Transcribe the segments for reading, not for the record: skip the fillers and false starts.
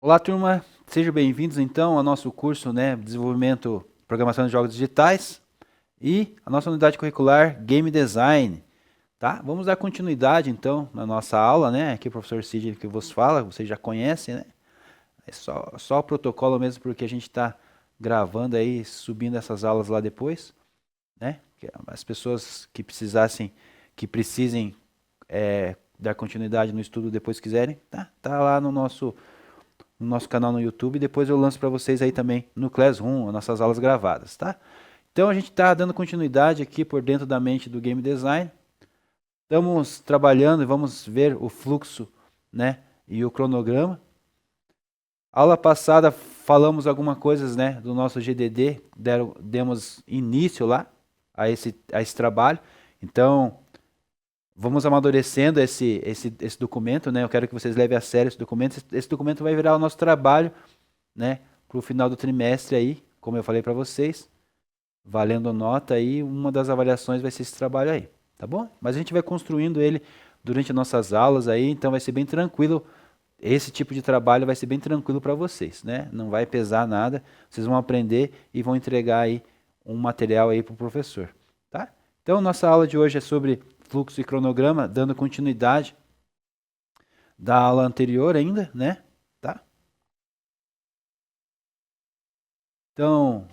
Olá, turma. Sejam bem-vindos então ao nosso curso, Desenvolvimento e Programação de Jogos Digitais e a nossa unidade curricular Game Design, tá? Vamos dar continuidade então na nossa aula, né? Aqui o professor Cid que vos fala, vocês já conhecem, né? É só o protocolo mesmo porque a gente está gravando aí, subindo essas aulas lá depois, né? As pessoas que precisem dar continuidade no estudo depois quiserem, tá? Tá lá no nosso canal no YouTube. Depois eu lanço para vocês aí também no Classroom, as nossas aulas gravadas, tá? Então a gente está dando continuidade aqui por dentro da mente do Game Design. Estamos trabalhando e vamos ver o fluxo, né, e o cronograma. Aula passada falamos algumas coisas, né, do nosso GDD, demos início lá a esse trabalho. Então, vamos amadurecendo esse documento, né? Eu quero que vocês levem a sério esse documento. Esse documento vai virar o nosso trabalho, né, para o final do trimestre aí, como eu falei para vocês, valendo nota aí, uma das avaliações vai ser esse trabalho aí, tá bom? Mas a gente vai construindo ele durante as nossas aulas aí, então vai ser bem tranquilo. Esse tipo de trabalho vai ser bem tranquilo para vocês, né? Não vai pesar nada, vocês vão aprender e vão entregar aí um material aí para o professor, tá? Então, nossa aula de hoje é sobre fluxo e cronograma, dando continuidade da aula anterior ainda, né? Tá? Então,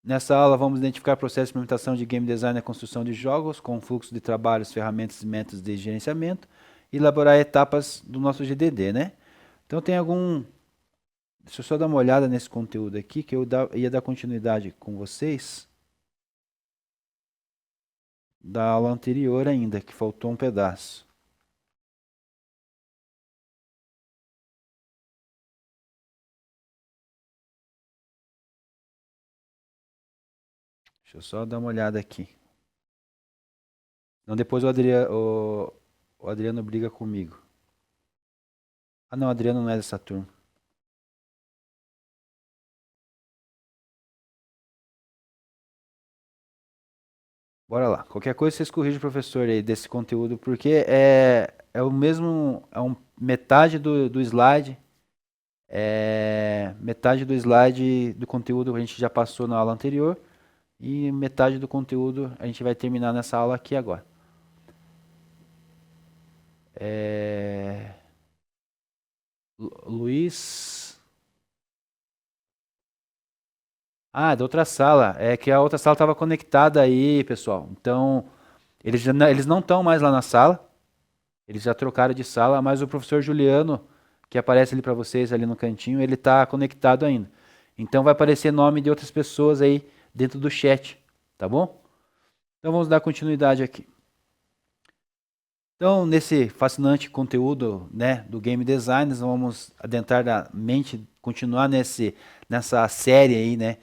nessa aula vamos identificar processos de implementação de game design na construção de jogos, com fluxo de trabalhos, ferramentas e métodos de gerenciamento, e elaborar etapas do nosso GDD, né? Então tem algum... Deixa eu só dar uma olhada nesse conteúdo aqui, que ia dar continuidade com vocês da aula anterior ainda, que faltou um pedaço. Deixa eu só dar uma olhada aqui. Não, depois o Adriano briga comigo. Ah não, o Adriano não é dessa turma. Bora lá. Qualquer coisa vocês corrigem o professor aí desse conteúdo, porque é o mesmo, metade do slide, metade do slide do conteúdo que a gente já passou na aula anterior e metade do conteúdo a gente vai terminar nessa aula aqui agora. É, Luiz. Ah, da outra sala. É que a outra sala estava conectada aí, pessoal. Então, eles não estão mais lá na sala. Eles já trocaram de sala, mas o professor Juliano, que aparece ali para vocês ali no cantinho, ele está conectado ainda. Então vai aparecer nome de outras pessoas aí dentro do chat, tá bom? Então vamos dar continuidade aqui. Então, nesse fascinante conteúdo, né, do game design, nós vamos adentrar na mente, continuar nessa série aí, né,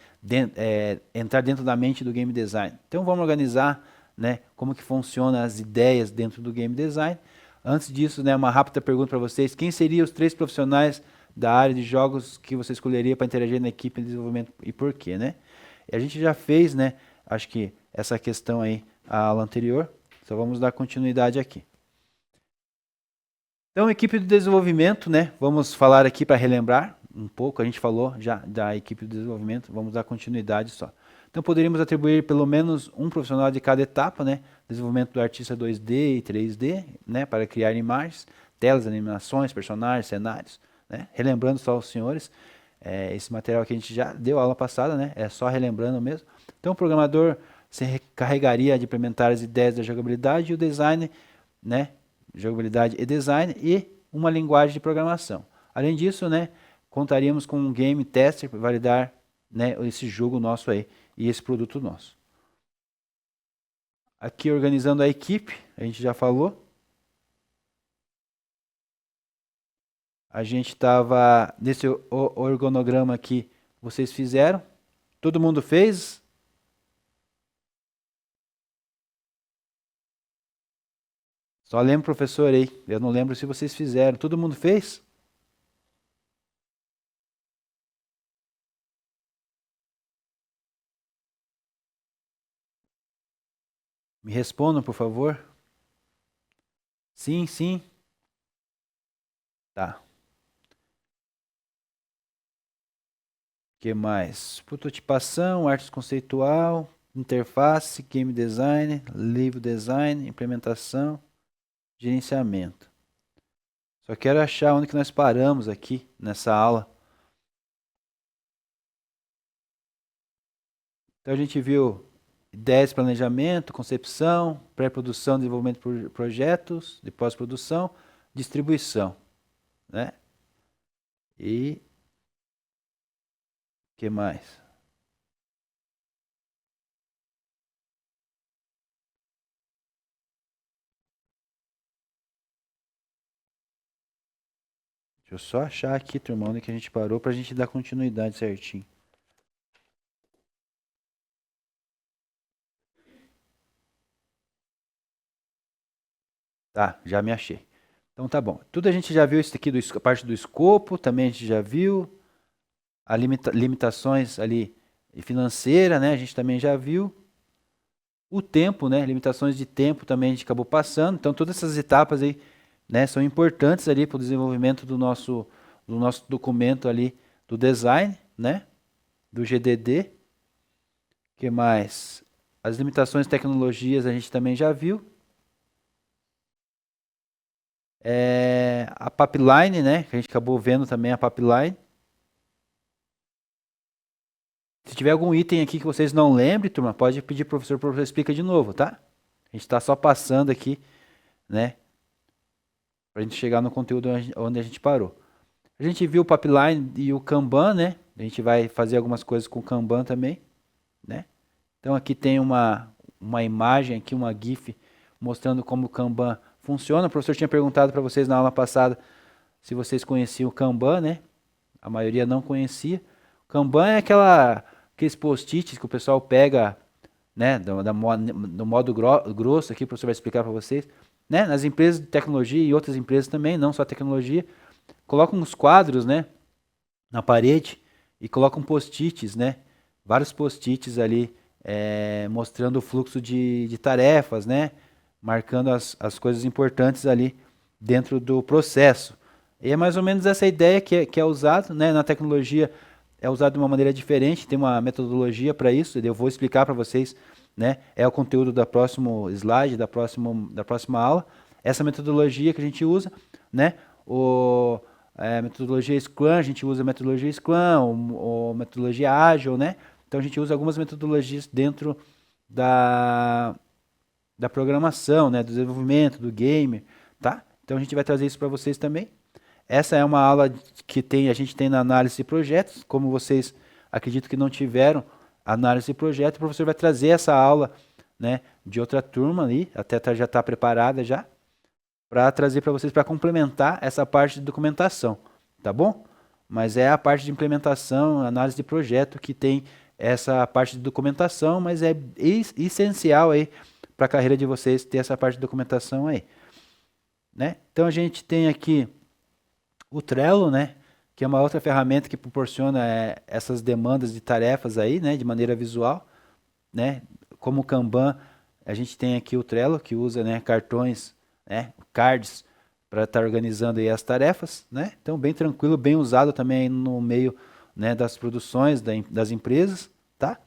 entrar dentro da mente do game design. Então, vamos organizar, né, como que funciona as ideias dentro do game design. Antes disso, né, uma rápida pergunta para vocês: quem seriam os três profissionais da área de jogos que você escolheria para interagir na equipe de desenvolvimento e por quê, né? E a gente já fez, né, acho que essa questão aí a aula anterior. Só vamos dar continuidade aqui. Então, equipe de desenvolvimento, né? Vamos falar aqui para relembrar um pouco. A gente falou já da equipe de desenvolvimento. Vamos dar continuidade só. Então, poderíamos atribuir pelo menos um profissional de cada etapa, né? Desenvolvimento do artista 2D e 3D, né? Para criar imagens, telas, animações, personagens, cenários, né? Relembrando só os senhores, esse material que a gente já deu aula passada, né? É só relembrando mesmo. Então, o programador se encarregaria de implementar as ideias da jogabilidade e o design, né? Jogabilidade e design e uma linguagem de programação. Além disso, né, contaríamos com um game tester para validar, né, esse jogo nosso aí e esse produto nosso. Aqui organizando a equipe, a gente já falou. A gente estava nesse organograma aqui, vocês fizeram. Todo mundo fez? Só lembro, professor, aí. Eu não lembro se vocês fizeram. Todo mundo fez? Me respondam, por favor. Sim, sim. Tá. Que mais? Prototipação, arte conceitual, interface, game design, livro design, implementação, gerenciamento. Só quero achar onde que nós paramos aqui nessa aula. Então a gente viu ideias, planejamento, concepção, pré-produção, desenvolvimento de projetos, de pós-produção, distribuição, né? E que mais? Deixa eu só achar aqui, turma, onde que a gente parou para a gente dar continuidade certinho. Tá, já me achei. Então tá bom. Tudo a gente já viu isso aqui, a parte do escopo, também a gente já viu. As limitações ali financeira, né? A gente também já viu. O tempo, né? Limitações de tempo também a gente acabou passando. Então todas essas etapas aí, né, são importantes ali para o desenvolvimento do nosso documento ali do design, né? Do GDD. Que mais? As limitações de tecnologias a gente também já viu. A pipeline, né? Que a gente acabou vendo também a pipeline. Se tiver algum item aqui que vocês não lembrem, turma, pode pedir pro professor explica de novo, tá? A gente está só passando aqui, né? Para a gente chegar no conteúdo onde a gente parou. A gente viu o pipeline e o Kanban, né? A gente vai fazer algumas coisas com o Kanban também, né? Então aqui tem uma imagem, aqui uma GIF, mostrando como o Kanban funciona. O professor tinha perguntado para vocês na aula passada se vocês conheciam o Kanban, né? A maioria não conhecia. O Kanban é aqueles post-its que o pessoal pega, né, do modo grosso aqui, o professor vai explicar para vocês, né, nas empresas de tecnologia e outras empresas também, não só tecnologia, colocam uns quadros, né, na parede e colocam post-its, né, vários post-its ali, mostrando o fluxo de tarefas, né, marcando as coisas importantes ali dentro do processo. E é mais ou menos essa ideia que é usada, né, na tecnologia. É usado de uma maneira diferente, tem uma metodologia para isso, eu vou explicar para vocês, né? É o conteúdo do próximo slide, da próxima aula. Essa metodologia que a gente usa, né? Metodologia Scrum, a gente usa a metodologia Scrum, ou metodologia Ágil, né? Então a gente usa algumas metodologias dentro da programação, né? Do desenvolvimento, do game, tá? Então a gente vai trazer isso para vocês também. Essa é uma aula que a gente tem na análise de projetos. Como vocês acredito que não tiveram análise de projeto, o professor vai trazer essa aula, né, de outra turma ali, até já está preparada já, para trazer para vocês para complementar essa parte de documentação, tá bom? Mas é a parte de implementação, análise de projeto que tem essa parte de documentação, mas é essencial aí para a carreira de vocês ter essa parte de documentação aí, né? Então a gente tem aqui o Trello, né, que é uma outra ferramenta que proporciona essas demandas de tarefas aí, né, de maneira visual, né? Como o Kanban, a gente tem aqui o Trello que usa, né, cartões, né, cards para estar organizando aí as tarefas, né? Então bem tranquilo, bem usado também no meio, né, das produções das empresas, tá?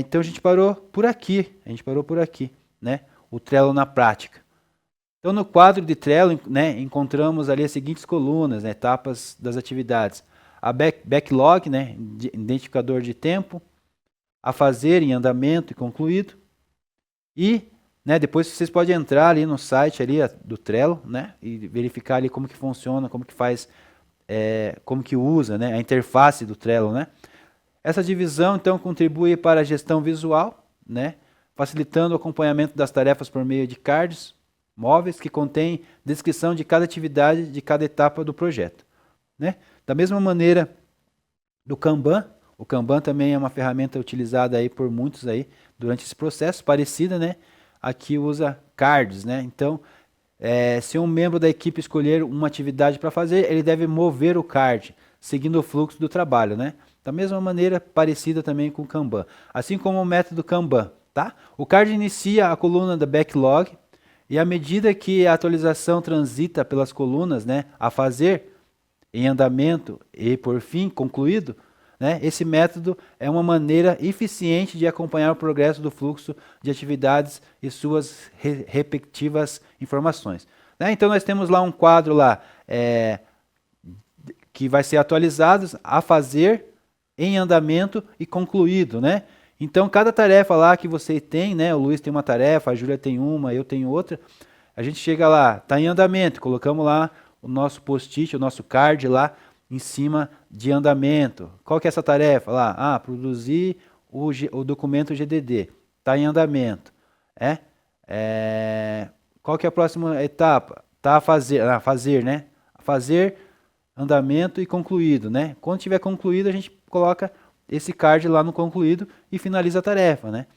Então a gente parou por aqui, né? O Trello na prática. Então, no quadro de Trello, né, encontramos ali as seguintes colunas, né, etapas das atividades. A backlog, né, identificador de tempo, a fazer em andamento e concluído. E, né, depois vocês podem entrar ali no site ali do Trello, né, e verificar ali como que funciona, como que faz, como que usa, né, a interface do Trello, né. Essa divisão, então, contribui para a gestão visual, né, facilitando o acompanhamento das tarefas por meio de cards móveis que contêm descrição de cada atividade, de cada etapa do projeto, né? Da mesma maneira do Kanban, o Kanban também é uma ferramenta utilizada aí por muitos aí durante esse processo, parecida, né? Aqui usa cards, né? Então, se um membro da equipe escolher uma atividade para fazer, ele deve mover o card, seguindo o fluxo do trabalho, né? Da mesma maneira, parecida também com o Kanban. Assim como o método Kanban, tá? O card inicia a coluna da backlog, e à medida que a atualização transita pelas colunas, né, a fazer, em andamento e, por fim, concluído, né? Esse método é uma maneira eficiente de acompanhar o progresso do fluxo de atividades e suas respectivas informações. Né? Então, nós temos lá um quadro lá, que vai ser atualizado, a fazer, em andamento e concluído, né? Então, cada tarefa lá que você tem, né? O Luiz tem uma tarefa, a Júlia tem uma, eu tenho outra. A gente chega lá, está em andamento, colocamos lá o nosso post-it, o nosso card lá em cima de andamento. Qual que é essa tarefa lá? Ah, produzir o documento GDD. Está em andamento. Qual que é a próxima etapa? Tá a fazer, né? Fazer, andamento e concluído, né? Quando tiver concluído, a gente coloca esse card lá no concluído e finaliza a tarefa, né?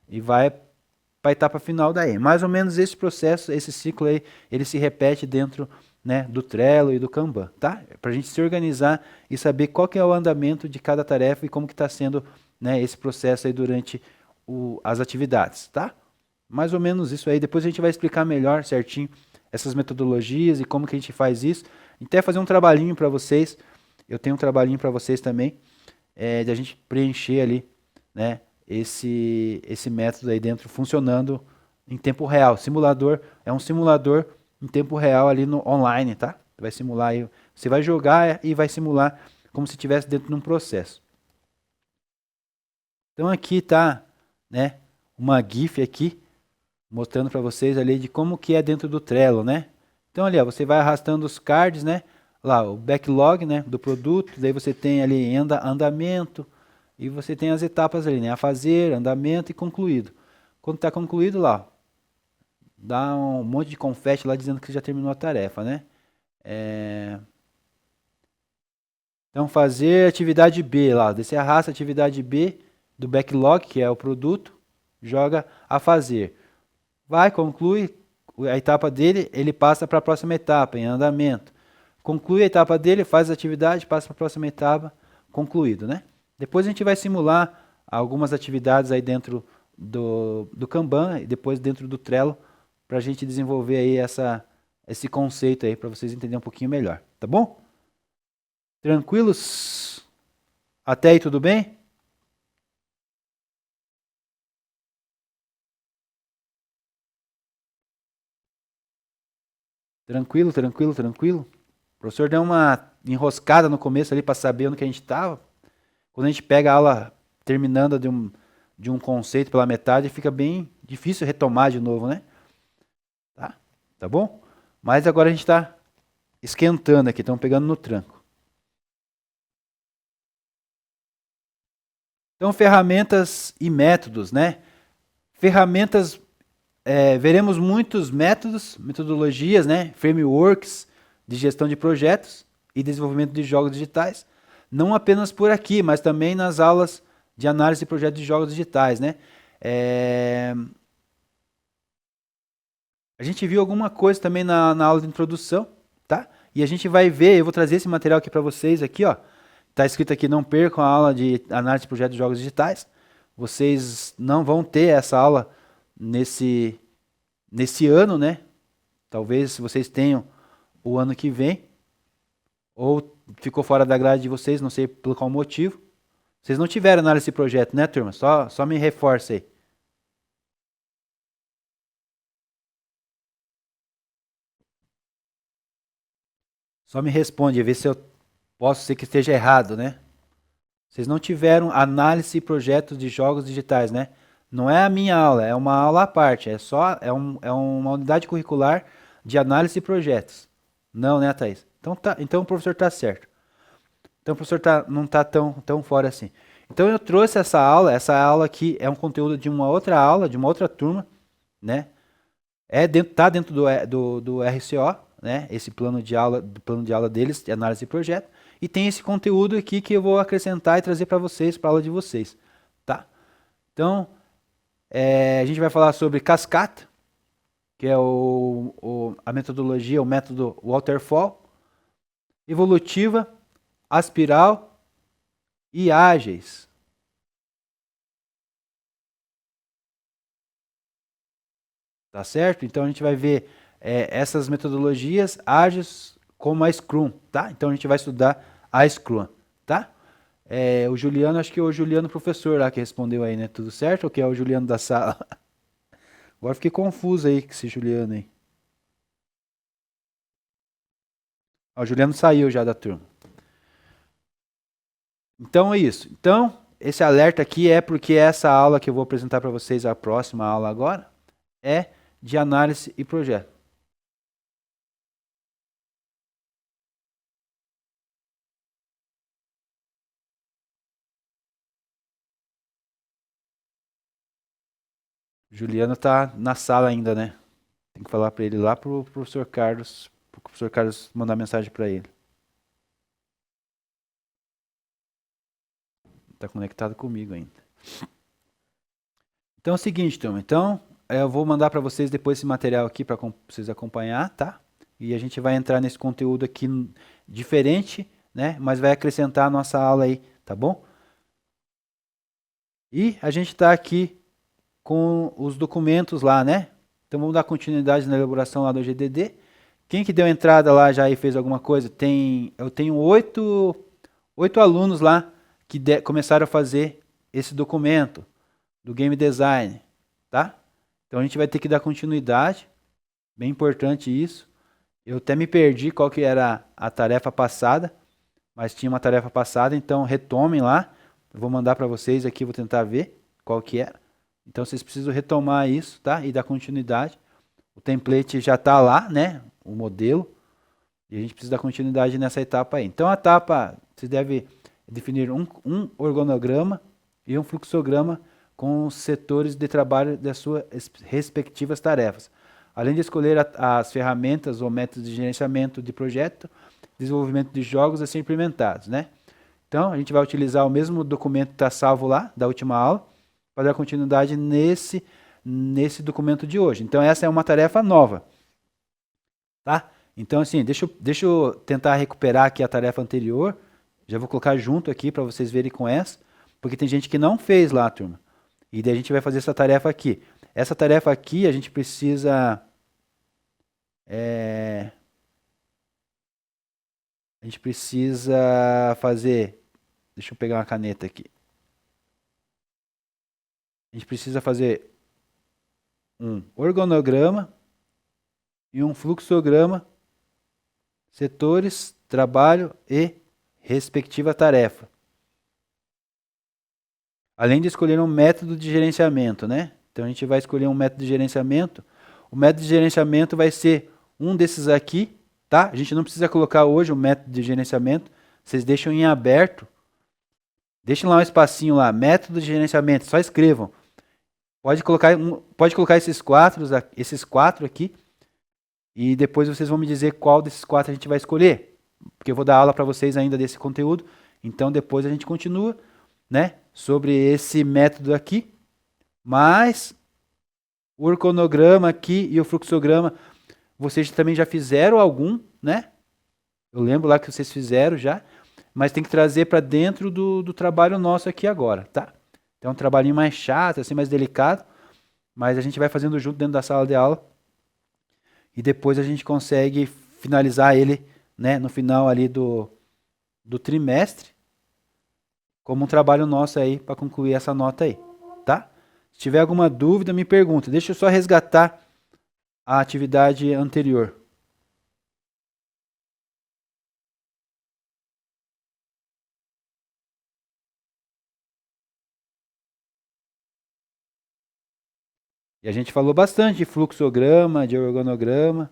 E vai para a etapa final daí. Mais ou menos esse processo, esse ciclo aí, ele se repete dentro, né, do Trello e do Kanban, tá? Para a gente se organizar e saber qual que é o andamento de cada tarefa e como que está sendo, né, esse processo aí durante as atividades, tá? Mais ou menos isso aí. Depois a gente vai explicar melhor certinho essas metodologias e como que a gente faz isso. Até fazer um trabalhinho para vocês. Eu tenho um trabalhinho para vocês também, de a gente preencher ali, né, esse método aí dentro funcionando em tempo real. Simulador é um simulador em tempo real ali no online, tá? Vai simular aí, você vai jogar e vai simular como se estivesse dentro de um processo. Então aqui tá, né, uma GIF aqui mostrando para vocês ali de como que é dentro do Trello, né? Então ali, ó, você vai arrastando os cards, né? Lá o backlog, né, do produto, daí você tem ali andamento e você tem as etapas ali, né? A fazer, andamento e concluído. Quando está concluído lá, ó, dá um monte de confete lá dizendo que já terminou a tarefa, né? Então fazer atividade B lá, daí você arrasta a atividade B do backlog, que é o produto, joga a fazer. Vai, conclui a etapa dele, ele passa para a próxima etapa, em andamento. Conclui a etapa dele, faz a atividade, passa para a próxima etapa, concluído, né? Depois a gente vai simular algumas atividades aí dentro do Kanban e depois dentro do Trello para a gente desenvolver aí esse conceito aí para vocês entenderem um pouquinho melhor, tá bom? Tranquilos? Até aí tudo bem? Tranquilo, tranquilo, tranquilo. O professor deu uma enroscada no começo ali para saber onde que a gente estava. Quando a gente pega a aula terminando de um conceito pela metade, fica bem difícil retomar de novo, né? Tá? Tá bom? Mas agora a gente está esquentando aqui, estamos pegando no tranco. Então, ferramentas e métodos, né? Ferramentas, veremos muitos métodos, metodologias, né? Frameworks de gestão de projetos e desenvolvimento de jogos digitais. Não apenas por aqui, mas também nas aulas de análise de projetos de jogos digitais, né? A gente viu alguma coisa também na aula de introdução, tá? E a gente vai ver, eu vou trazer esse material aqui para vocês aqui, ó. Tá escrito aqui, não percam a aula de análise de projetos de jogos digitais. Vocês não vão ter essa aula nesse ano, né? Talvez vocês tenham o ano que vem, ou ficou fora da grade de vocês, não sei por qual motivo. Vocês não tiveram análise de projeto, né, turma? Só me reforça aí. Só me responde, ver se eu posso ser que esteja errado, né? Vocês não tiveram análise e projetos de jogos digitais, né? Não é a minha aula, é uma aula à parte, é uma unidade curricular de análise e projetos. Não, né, Thaís? Então o professor está certo. Então o professor não está tão fora assim. Então eu trouxe essa aula aqui é um conteúdo de uma outra aula, de uma outra turma, né? Tá dentro do RCO, né? Esse plano de aula deles, de análise de projeto. E tem esse conteúdo aqui que eu vou acrescentar e trazer para vocês, para a aula de vocês, tá? Então, a gente vai falar sobre cascata, que é a metodologia, o método waterfall, evolutiva, aspiral e ágeis. Tá certo? Então a gente vai ver essas metodologias ágeis como a Scrum, tá? Então a gente vai estudar a Scrum, tá? O Juliano, acho que é o Juliano professor lá que respondeu aí, né? Tudo certo ou que é o Juliano da sala? Agora fiquei confuso aí com esse Juliano aí. Ó, o Juliano saiu já da turma. Então é isso. Então, esse alerta aqui é porque essa aula que eu vou apresentar para vocês, a próxima aula agora, é de análise e projeto. Juliano tá na sala ainda, né? Tem que falar para ele lá pro professor Carlos mandar mensagem para ele. Tá conectado comigo ainda. Então é o seguinte, turma. Então, eu vou mandar para vocês depois esse material aqui para vocês acompanhar, tá? E a gente vai entrar nesse conteúdo aqui diferente, né? Mas vai acrescentar a nossa aula aí, tá bom? E a gente está aqui com os documentos lá, né? Então vamos dar continuidade na elaboração lá do GDD. Quem que deu entrada lá já e fez alguma coisa? Eu tenho oito alunos lá que começaram a fazer esse documento do game design, tá? Então a gente vai ter que dar continuidade, bem importante isso. Eu até me perdi qual que era a tarefa passada, mas tinha uma tarefa passada, então retomem lá. Eu vou mandar para vocês aqui, vou tentar ver qual que é. Então vocês precisam retomar isso, tá? E dar continuidade. O template já está lá, né? O modelo. E a gente precisa dar continuidade nessa etapa aí. Então a etapa, você deve definir um organograma e um fluxograma com os setores de trabalho das suas respectivas tarefas. Além de escolher as ferramentas ou métodos de gerenciamento de projeto, desenvolvimento de jogos a ser implementados, né? Então, a gente vai utilizar o mesmo documento que está salvo lá, da última aula, para dar continuidade nesse documento de hoje. Então, essa é uma tarefa nova, tá? Então, assim, deixa eu tentar recuperar aqui a tarefa anterior. Já vou colocar junto aqui para vocês verem com essa, porque tem gente que não fez lá, turma. E daí a gente vai fazer essa tarefa aqui. Essa tarefa aqui a gente precisa. é, a gente precisa fazer. Deixa eu pegar uma caneta aqui. A gente precisa fazer um organograma e um fluxograma, setores, trabalho e respectiva tarefa. Além de escolher um método de gerenciamento, né? Então a gente vai escolher um método de gerenciamento. O método de gerenciamento vai ser um desses aqui, tá? A gente não precisa colocar hoje o método de gerenciamento. Vocês deixam em aberto. Deixem lá um espacinho lá, método de gerenciamento, só escrevam. Pode colocar esses quatro aqui e depois vocês vão me dizer qual desses quatro a gente vai escolher, porque eu vou dar aula para vocês ainda desse conteúdo. Então depois a gente continua, né, sobre esse método aqui, mas o organograma aqui e o fluxograma, vocês também já fizeram algum, né? Eu lembro lá que vocês fizeram já, mas tem que trazer para dentro do trabalho nosso aqui agora, tá? Então é um trabalhinho mais chato, assim, mais delicado, mas a gente vai fazendo junto dentro da sala de aula e depois a gente consegue finalizar ele, né, no final ali do trimestre, como um trabalho nosso aí para concluir essa nota aí, tá? Se tiver alguma dúvida, me pergunta. Deixa eu só resgatar a atividade anterior. E a gente falou bastante de fluxograma, de organograma.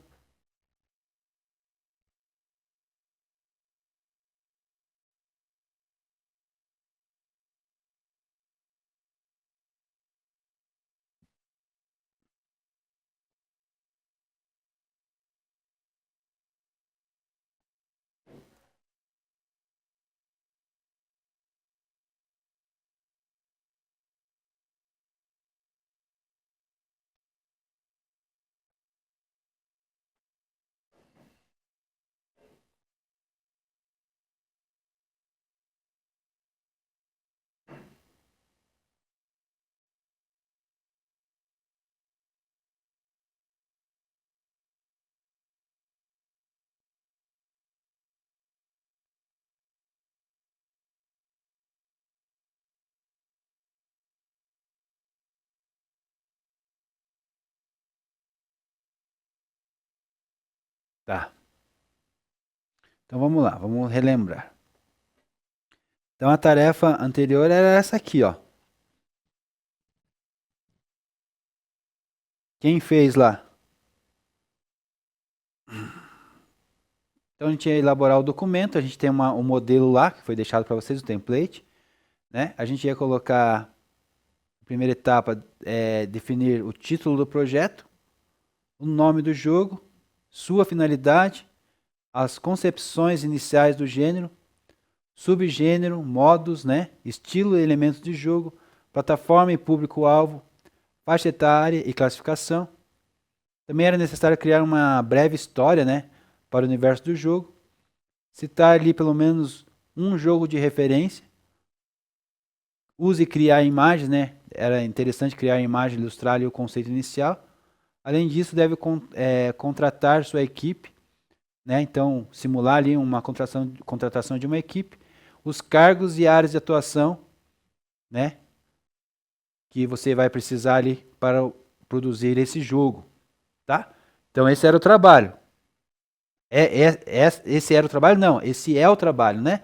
Tá. Então vamos lá, vamos relembrar. Então a tarefa anterior era essa aqui, ó. Quem fez lá? Então a gente ia elaborar o documento, a gente tem um modelo lá, que foi deixado para vocês, o template. Né? A gente ia colocar, a primeira etapa, definir o título do projeto, o nome do jogo, sua finalidade, as concepções iniciais do gênero, subgênero, modos, né? Estilo e elementos de jogo, plataforma e público-alvo, faixa etária e classificação. Também era necessário criar uma breve história, né, para o universo do jogo, citar ali pelo menos um jogo de referência, use e criar imagens, né? Era interessante criar a imagem, ilustrar ali o conceito inicial. Além disso, deve contratar sua equipe, né? Então, simular ali uma contratação de uma equipe, os cargos e áreas de atuação, né? Que você vai precisar ali para produzir esse jogo, tá? Então, esse era o trabalho. Esse era o trabalho? Não, esse é o trabalho, né?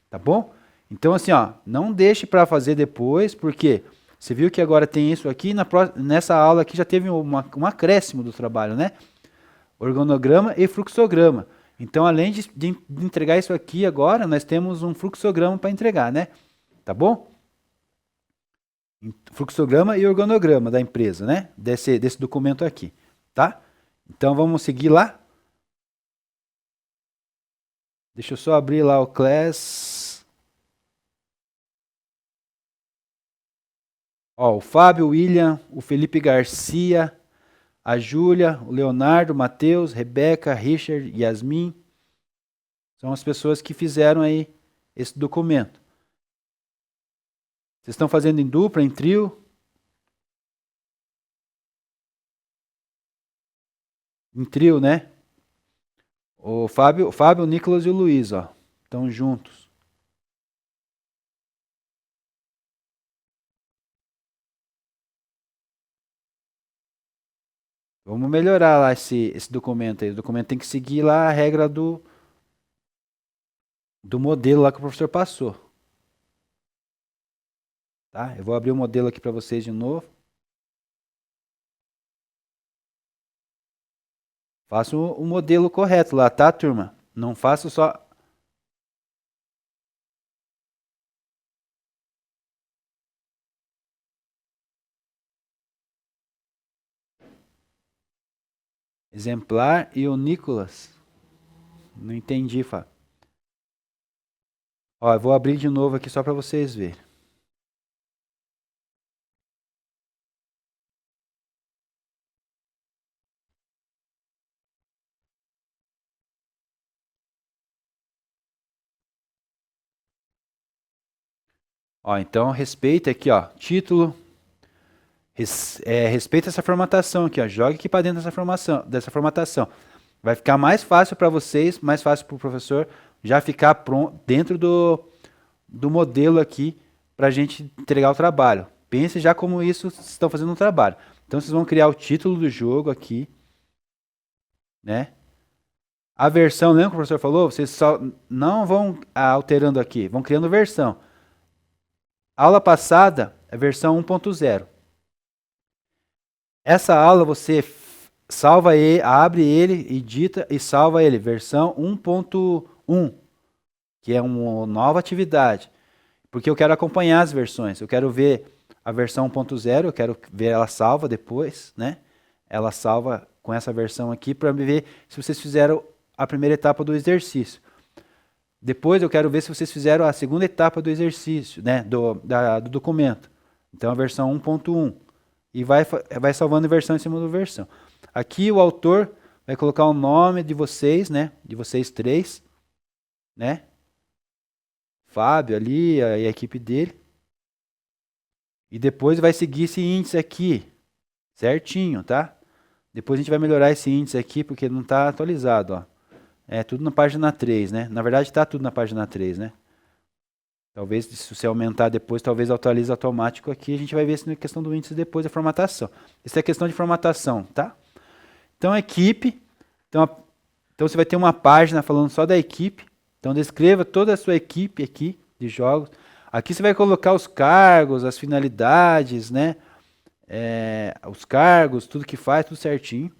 Tá bom? Então, assim, ó, não deixe para fazer depois, porque você viu que agora tem isso aqui, nessa aula aqui já teve um acréscimo do trabalho, né? Organograma e fluxograma. Então, além de entregar isso aqui agora, nós temos um fluxograma para entregar, né? Tá bom? Fluxograma e organograma da empresa, né? Desse documento aqui, tá? Então, vamos seguir lá. Deixa eu só abrir lá o class. Ó, o Fábio, o William, o Felipe Garcia, a Júlia, o Leonardo, o Matheus, Rebeca, Richard, Yasmin. São as pessoas que fizeram aí esse documento. Vocês estão fazendo em dupla, em trio? Em trio, né? O Fábio, o Nicolas e o Luiz, ó, estão juntos. Vamos melhorar lá esse documento aí. O documento tem que seguir lá a regra do modelo lá que o professor passou. Tá? Eu vou abrir o modelo aqui para vocês de novo. Faça o modelo correto lá, tá, turma? Não faça só... Exemplar e o Nicolas. Não entendi, Fábio. Ó, eu vou abrir de novo aqui só para vocês verem. Ó, então respeita aqui, ó, título. Respeita essa formatação aqui, ó. Jogue aqui para dentro dessa formatação. Vai ficar mais fácil para vocês, mais fácil para o professor já ficar pronto dentro do modelo aqui para a gente entregar o trabalho. Pense já como isso vocês estão fazendo um trabalho. Então vocês vão criar o título do jogo aqui, né? A versão, lembra que o professor falou? Vocês só não vão alterando aqui, vão criando versão. Aula passada, a versão 1.0. Essa aula você salva ele, abre ele, edita e salva ele, versão 1.1, que é uma nova atividade. Porque eu quero acompanhar as versões, eu quero ver a versão 1.0, eu quero ver ela salva depois, né? Ela salva com essa versão aqui para ver se vocês fizeram a primeira etapa do exercício. Depois eu quero ver se vocês fizeram a segunda etapa do exercício, né? Do documento. Então a versão 1.1. E vai salvando versão em cima da versão. Aqui o autor vai colocar o nome de vocês, né? De vocês três, né? Fábio ali, a equipe dele. E depois vai seguir esse índice aqui, certinho, tá? Depois a gente vai melhorar esse índice aqui, porque não está atualizado, ó. É tudo na página 3, né? Na verdade está tudo na página 3, né? Talvez, se você aumentar depois, talvez atualize automático aqui. A gente vai ver se na questão do índice depois da formatação. Isso é questão de formatação, tá? Então, equipe. Então, Então você vai ter uma página falando só da equipe. Então descreva toda a sua equipe aqui de jogos. Aqui você vai colocar os cargos, as finalidades, né? Os cargos, tudo que faz, tudo certinho.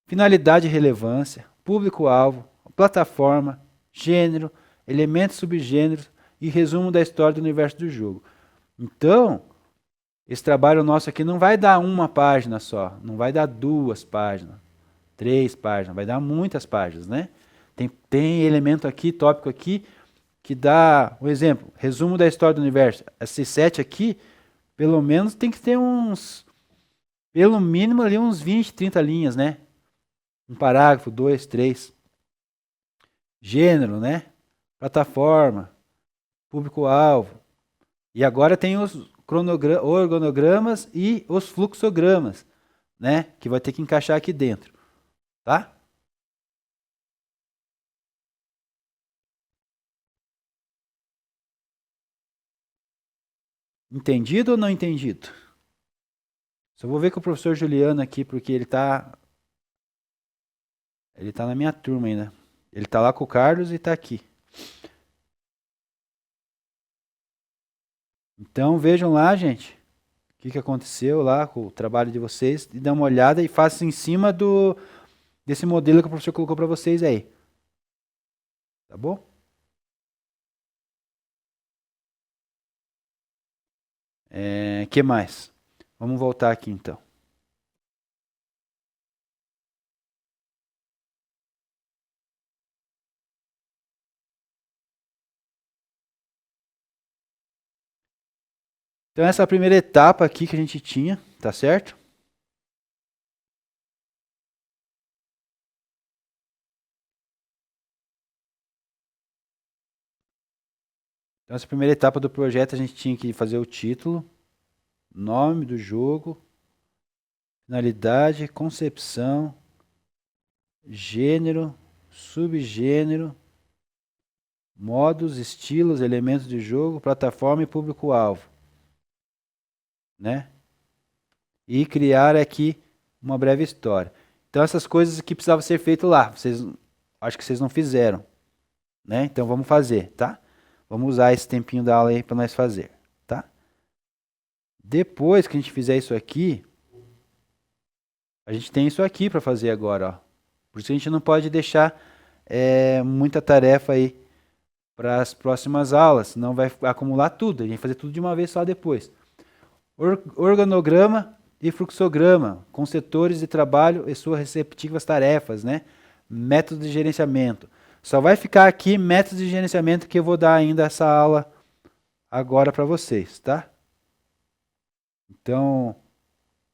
Finalidade e relevância, público-alvo, plataforma, gênero, elementos subgêneros e resumo da história do universo do jogo. Então, esse trabalho nosso aqui não vai dar uma página só, não vai dar 2 páginas, 3 páginas, vai dar muitas páginas, né? Tem elemento aqui, tópico aqui, que dá, um exemplo, resumo da história do universo. Esse 7 aqui, pelo menos tem que ter pelo mínimo ali uns 20, 30 linhas, né? Um parágrafo, 2, 3. Gênero, né? Plataforma, público-alvo. E agora tem os organogramas e os fluxogramas, né? Que vai ter que encaixar aqui dentro, tá? Entendido ou não entendido? Só vou ver com o professor Juliano aqui, porque ele tá na minha turma ainda. Ele tá lá com o Carlos e tá aqui. Então vejam lá, gente, o que aconteceu lá com o trabalho de vocês e dá uma olhada e faça em cima desse modelo que o professor colocou para vocês aí. Tá bom? Que mais? Vamos voltar aqui então. Então essa é a primeira etapa aqui que a gente tinha, tá certo? Então essa primeira etapa do projeto a gente tinha que fazer o título, nome do jogo, finalidade, concepção, gênero, subgênero, modos, estilos, elementos de jogo, plataforma e público-alvo, né? E criar aqui uma breve história. Então essas coisas que precisavam ser feitas lá, acho que vocês não fizeram, né? Então vamos fazer, tá? Vamos usar esse tempinho da aula aí para nós fazer, tá? Depois que a gente fizer isso aqui, a gente tem isso aqui para fazer agora, ó. Por isso a gente não pode deixar muita tarefa aí para as próximas aulas, senão vai acumular tudo. A gente vai fazer tudo de uma vez só depois. Organograma e fluxograma, com setores de trabalho e suas respectivas tarefas, né? Método de gerenciamento. Só vai ficar aqui método de gerenciamento que eu vou dar ainda essa aula agora para vocês, tá? Então,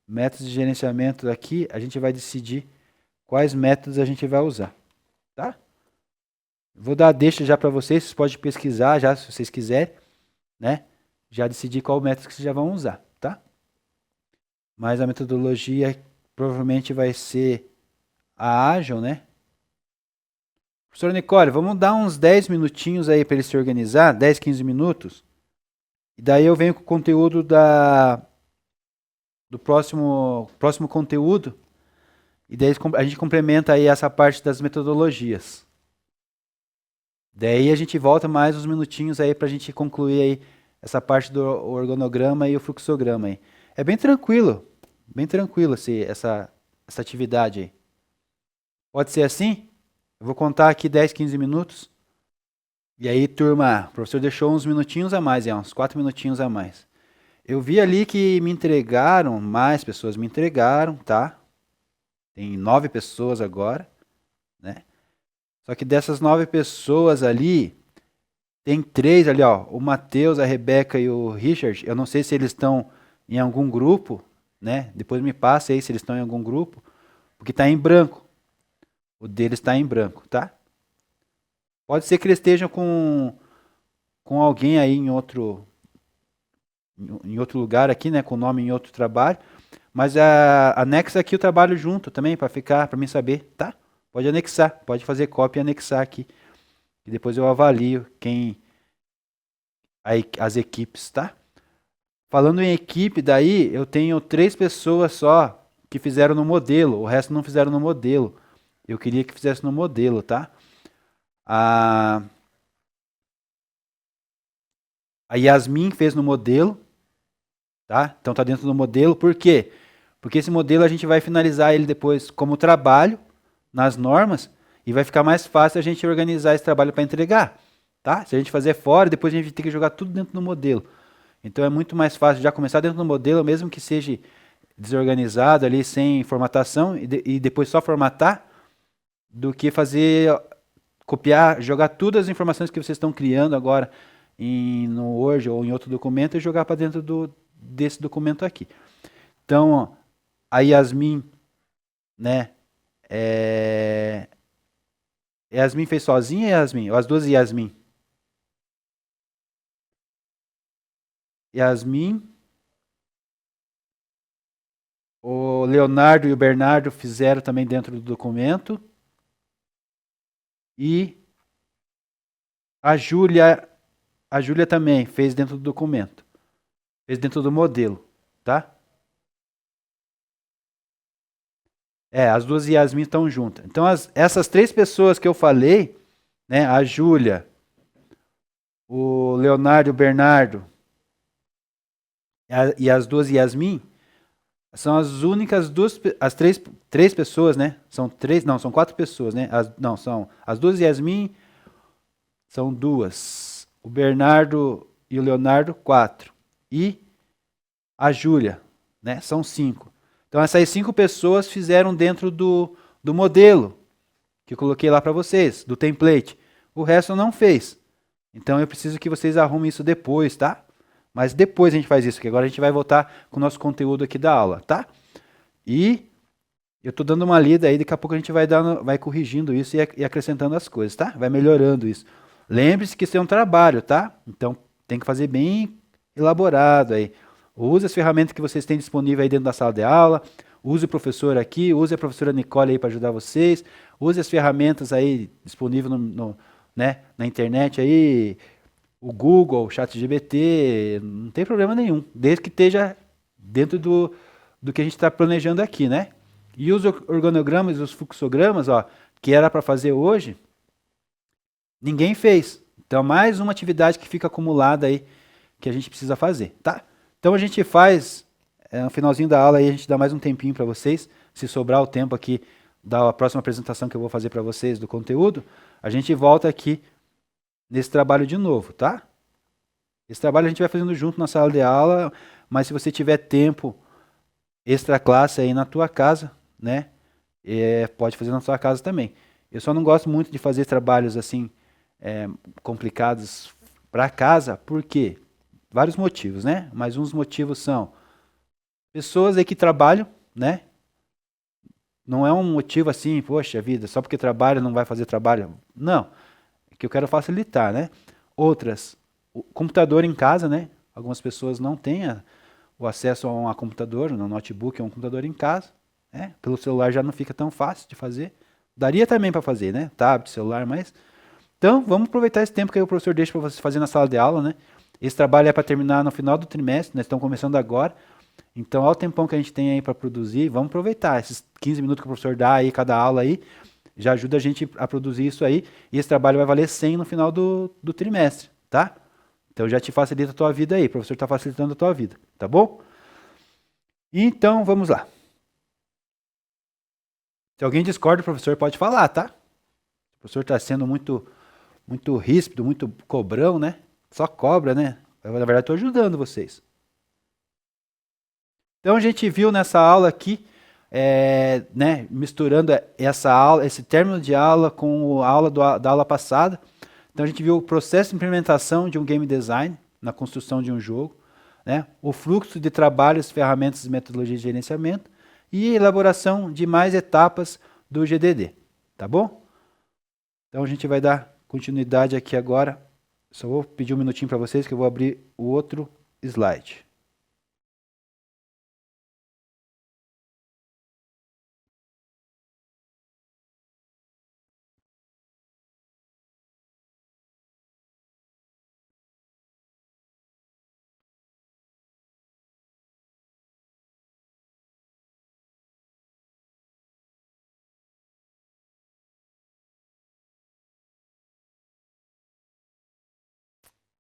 métodos de gerenciamento aqui, a gente vai decidir quais métodos a gente vai usar, tá? Vou dar a deixa já para vocês podem pesquisar já se vocês quiserem, né? Já decidir qual método que vocês já vão usar, tá? Mas a metodologia provavelmente vai ser a Agile, né? Professor Nicole, vamos dar uns 10 minutinhos aí para ele se organizar, 10, 15 minutos. E daí eu venho com o conteúdo do próximo conteúdo. E daí a gente complementa aí essa parte das metodologias. Daí a gente volta mais uns minutinhos aí para a gente concluir aí essa parte do organograma e o fluxograma aí. É bem tranquilo essa atividade aí. Pode ser assim? Eu vou contar aqui 10, 15 minutos. E aí, turma, o professor deixou uns minutinhos a mais, uns 4 minutinhos a mais. Eu vi ali que me entregaram, mais pessoas me entregaram, tá? Tem 9 pessoas agora, né? Só que dessas 9 pessoas ali, tem 3 ali, ó. O Matheus, a Rebeca e o Richard. Eu não sei se eles estão em algum grupo, né? Depois me passa aí se eles estão em algum grupo, porque está em branco. O deles está em branco, tá? Pode ser que eles estejam com alguém aí em outro lugar aqui, né? Com nome em outro trabalho. Mas anexa aqui o trabalho junto também, para mim saber, tá? Pode anexar, pode fazer cópia e anexar aqui. E depois eu avalio as equipes, tá? Falando em equipe, daí eu tenho 3 pessoas só que fizeram no modelo, o resto não fizeram no modelo. eu queria que fizesse no modelo, tá? A, a Yasmin fez no modelo, tá? Então tá dentro do modelo. Por quê? Porque esse modelo a gente vai finalizar ele depois como trabalho nas normas e vai ficar mais fácil a gente organizar esse trabalho para entregar, tá? Se a gente fazer fora, depois a gente tem que jogar tudo dentro do modelo. Então é muito mais fácil já começar dentro do modelo, mesmo que seja desorganizado ali, sem formatação, e depois só formatar, do que fazer, copiar, jogar todas as informações que vocês estão criando agora no Word ou em outro documento e jogar para dentro desse documento aqui. Então, ó, a Yasmin, né? É... Yasmin fez sozinha, Yasmin? Ou as duas Yasmin? Yasmin, o Leonardo e o Bernardo fizeram também dentro do documento. E a Júlia também fez dentro do documento. Fez dentro do modelo, tá? É, as duas Yasmin estão juntas. Então, essas três pessoas que eu falei, né? A Júlia, o Leonardo e o Bernardo e as duas Yasmin, são as únicas as três pessoas, né? São três, não, são quatro pessoas, né? Não, são as duas Yasmin, são duas. O Bernardo e o Leonardo, quatro. E a Júlia, né? São cinco. Então essas cinco pessoas fizeram dentro do modelo que eu coloquei lá para vocês, do template. O resto não fez. Então eu preciso que vocês arrumem isso depois, tá? Mas depois a gente faz isso, que agora a gente vai voltar com o nosso conteúdo aqui da aula, tá? E eu tô dando uma lida aí, daqui a pouco a gente vai corrigindo isso e acrescentando as coisas, tá? Vai melhorando isso. Lembre-se que isso é um trabalho, tá? Então tem que fazer bem elaborado aí. Use as ferramentas que vocês têm disponível aí dentro da sala de aula. Use o professor aqui, use a professora Nicole aí para ajudar vocês. Use as ferramentas aí disponíveis né, na internet aí, o Google, o ChatGPT, não tem problema nenhum, desde que esteja dentro do que a gente está planejando aqui, né? E os organogramas, os fluxogramas, ó, que era para fazer hoje, ninguém fez. Então, mais uma atividade que fica acumulada aí que a gente precisa fazer, tá? Então a gente faz no finalzinho da aula aí a gente dá mais um tempinho para vocês, se sobrar o tempo aqui da próxima apresentação que eu vou fazer para vocês do conteúdo, a gente volta aqui nesse trabalho de novo, tá? Esse trabalho a gente vai fazendo junto na sala de aula, mas se você tiver tempo extra classe aí na tua casa, né? Pode fazer na sua casa também. Eu só não gosto muito de fazer trabalhos assim complicados para casa, por quê? Vários motivos, né? Mas uns motivos são pessoas aí que trabalham, né? Não é um motivo assim, poxa vida, só porque trabalha não vai fazer trabalho. Não, é que eu quero facilitar, né? Outras, o computador em casa, né? Algumas pessoas não têm o acesso a um computador, um notebook, a um computador em casa, né? Pelo celular já não fica tão fácil de fazer. Daria também para fazer, né? Tablet, celular, mas então vamos aproveitar esse tempo que o professor deixa para você fazer na sala de aula, né? Esse trabalho é para terminar no final do trimestre, nós estamos começando agora. Então, olha o tempão que a gente tem aí para produzir, vamos aproveitar esses 15 minutos que o professor dá aí, cada aula aí, já ajuda a gente a produzir isso aí, e esse trabalho vai valer 100 no final do trimestre, tá? Então já te facilita a tua vida aí, o professor está facilitando a tua vida, tá bom? Então, vamos lá. Se alguém discorda, o professor pode falar, tá? O professor está sendo muito ríspido, muito cobrão, né? Só cobra, né? Eu, na verdade, estou ajudando vocês. Então a gente viu nessa aula aqui, né, misturando essa aula, esse término de aula com a aula da aula passada. Então a gente viu o processo de implementação de um game design na construção de um jogo, né, o fluxo de trabalhos, ferramentas e metodologias de gerenciamento e elaboração de mais etapas do GDD, tá bom? Então a gente vai dar continuidade aqui agora. Só vou pedir um minutinho para vocês que eu vou abrir o outro slide.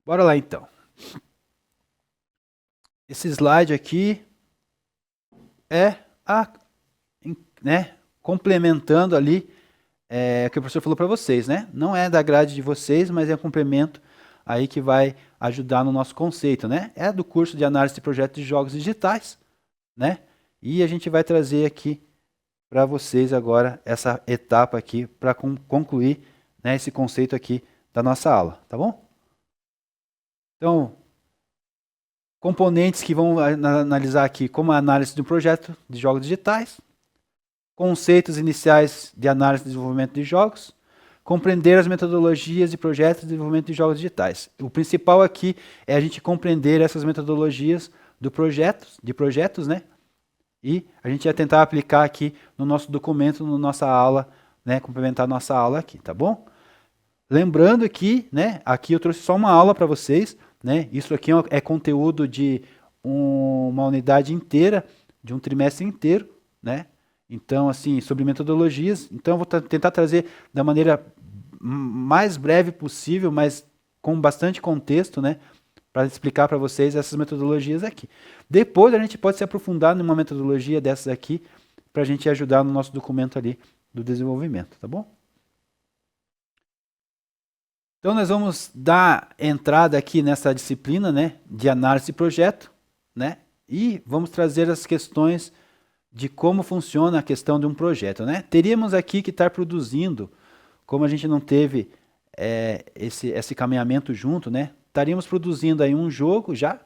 Bora lá então. Esse slide aqui é complementando ali o que o professor falou para vocês, né? Não é da grade de vocês, mas é um complemento aí que vai ajudar no nosso conceito, né? É do curso de análise de projetos de jogos digitais, né? E a gente vai trazer aqui para vocês agora essa etapa aqui para concluir, né, esse conceito aqui da nossa aula, tá bom? Então, componentes que vão analisar aqui, como a análise de um projeto de jogos digitais, conceitos iniciais de análise e desenvolvimento de jogos, compreender as metodologias de projetos de desenvolvimento de jogos digitais. O principal aqui é a gente compreender essas metodologias de projetos, né? E a gente vai tentar aplicar aqui no nosso documento, na nossa aula, né? Complementar a nossa aula aqui, tá bom? Lembrando que, né? Aqui eu trouxe só uma aula para vocês, né? Isso aqui é conteúdo de uma unidade inteira, de um trimestre inteiro, né? Então, assim, sobre metodologias. Então, eu vou tentar trazer da maneira mais breve possível, mas com bastante contexto, né? Para explicar para vocês essas metodologias aqui. Depois a gente pode se aprofundar numa metodologia dessas aqui, para a gente ajudar no nosso documento ali do desenvolvimento, tá bom? Então nós vamos dar entrada aqui nessa disciplina, né, de análise de projeto, né? E vamos trazer as questões de como funciona a questão de um projeto, né? Teríamos aqui que estar produzindo, como a gente não teve esse caminhamento junto, né? Estaríamos produzindo aí um jogo já,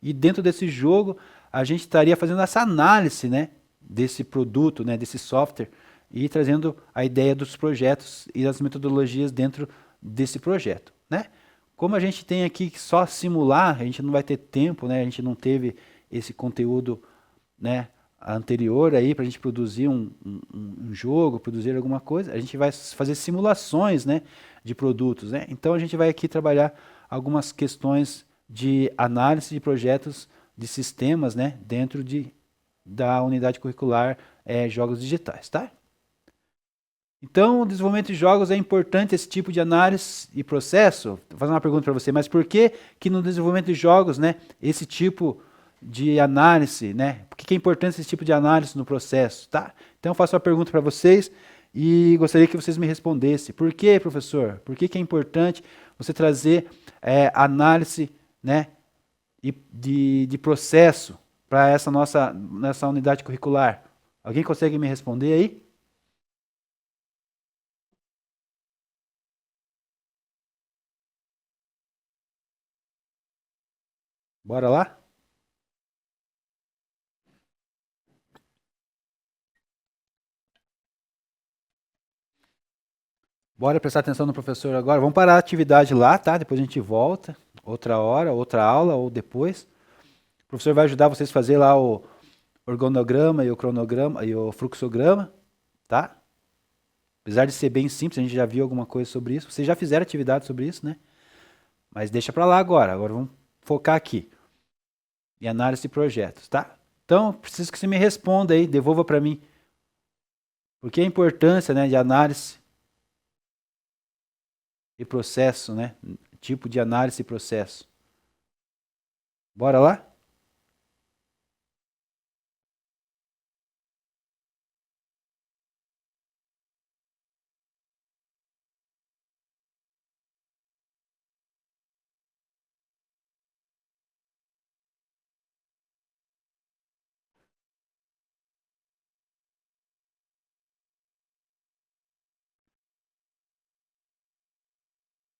e dentro desse jogo a gente estaria fazendo essa análise, né, desse produto, né, desse software, e trazendo a ideia dos projetos e das metodologias dentro desse projeto, né? Como a gente tem aqui que só simular, a gente não vai ter tempo, né? A gente não teve esse conteúdo, né, anterior aí para a gente produzir um jogo, produzir alguma coisa. A gente vai fazer simulações, né, de produtos, né? Então a gente vai aqui trabalhar algumas questões de análise de projetos de sistemas, né, dentro da unidade curricular Jogos Digitais, tá? Então, o desenvolvimento de jogos é importante esse tipo de análise e processo. Vou fazer uma pergunta para você, mas por que que no desenvolvimento de jogos, né, esse tipo de análise, né? Por que é importante esse tipo de análise no processo, tá? Então, eu faço uma pergunta para vocês e gostaria que vocês me respondessem. Por que, professor? Por que é importante você trazer análise, né, de processo para essa nossa unidade curricular? Alguém consegue me responder aí? Bora lá? Bora prestar atenção no professor agora. Vamos parar a atividade lá, tá? Depois a gente volta. Outra hora, outra aula ou depois. O professor vai ajudar vocês a fazer lá o organograma e o cronograma e o fluxograma, tá? Apesar de ser bem simples, a gente já viu alguma coisa sobre isso. Vocês já fizeram atividade sobre isso, né? Mas deixa para lá agora. Agora vamos focar aqui em análise de projetos, tá? Então, preciso que você me responda aí, devolva para mim. Por que a importância, né, de análise e processo, né? Tipo de análise e processo. Bora lá?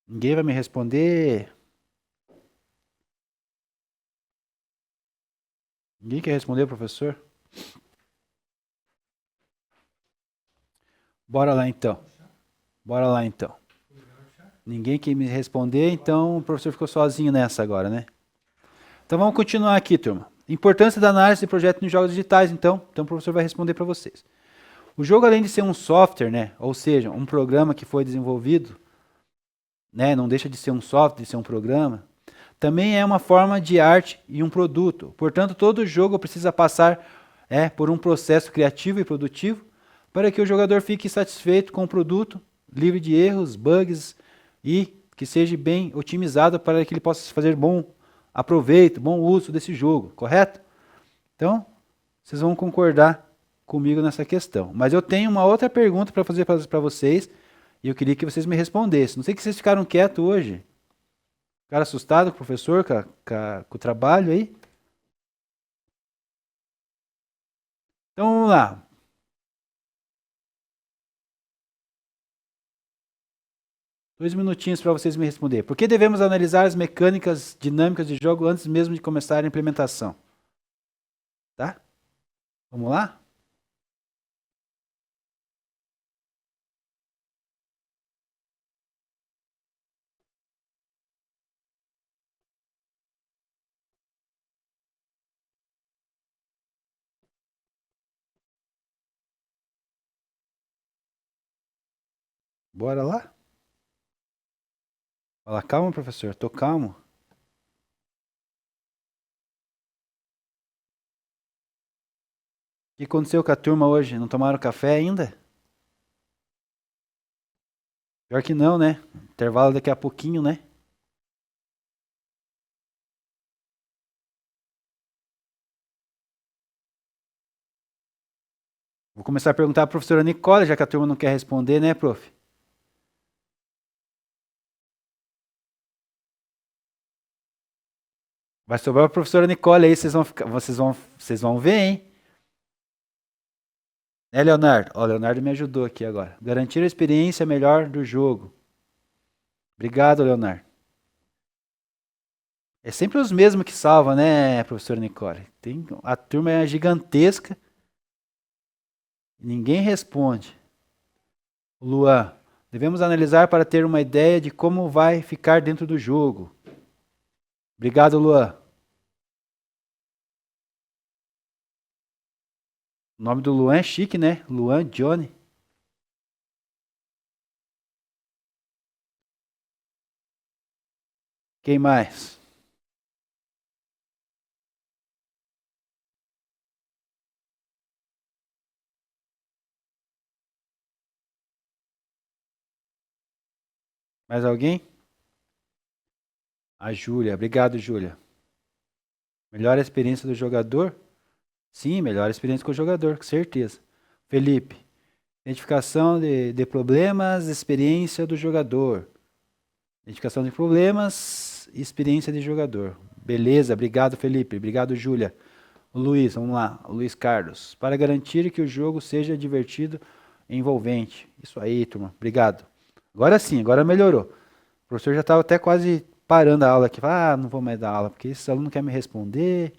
Ninguém vai me responder. Ninguém quer responder, professor? Bora lá então. Bora lá então. Ninguém quer me responder, então o professor ficou sozinho nessa agora, né? Então vamos continuar aqui, turma. Importância da análise de projeto nos jogos digitais, então. Então o professor vai responder para vocês. O jogo, além de ser um software, né, ou seja, um programa que foi desenvolvido, né, não deixa de ser um software, de ser um programa, também é uma forma de arte e um produto. Portanto, todo jogo precisa passar por um processo criativo e produtivo para que o jogador fique satisfeito com o produto, livre de erros, bugs e que seja bem otimizado para que ele possa fazer bom aproveito, bom uso desse jogo, correto? Então, vocês vão concordar comigo nessa questão. Mas eu tenho uma outra pergunta para fazer para vocês e eu queria que vocês me respondessem. Não sei que vocês ficaram quietos hoje. Ficaram assustados com o professor, com o trabalho aí? Então vamos lá. Dois minutinhos para vocês me responder. Por que devemos analisar as mecânicas dinâmicas de jogo antes mesmo de começar a implementação? Tá? Vamos lá? Bora lá? Fala, calma, professor, tô calmo. O que aconteceu com a turma hoje? Não tomaram café ainda? Pior que não, né? Intervalo daqui a pouquinho, né? Vou começar a perguntar para a professora Nicole, já que a turma não quer responder, né, prof? Vai sobrar para a professora Nicole aí, vocês vão ver, hein? Né, Leonardo? Ó, o Leonardo me ajudou aqui agora. Garantir a experiência melhor do jogo. Obrigado, Leonardo. É sempre os mesmos que salvam, né, professora Nicole? A turma é gigantesca. Ninguém responde. Luan, devemos analisar para ter uma ideia de como vai ficar dentro do jogo. Obrigado, Luan. O nome do Luan é chique, né? Luan Johnny. Quem mais? Mais alguém? A Júlia. Obrigado, Júlia. Melhor experiência do jogador? Sim, melhor experiência com o jogador, com certeza. Felipe. Identificação de problemas, experiência do jogador. Identificação de problemas, experiência de jogador. Beleza, obrigado, Felipe. Obrigado, Júlia. O Luiz, vamos lá. O Luiz Carlos. Para garantir que o jogo seja divertido e envolvente. Isso aí, turma. Obrigado. Agora sim, agora melhorou. O professor já estava até quase parando a aula aqui. Ah, não vou mais dar aula, porque esse aluno não quer me responder,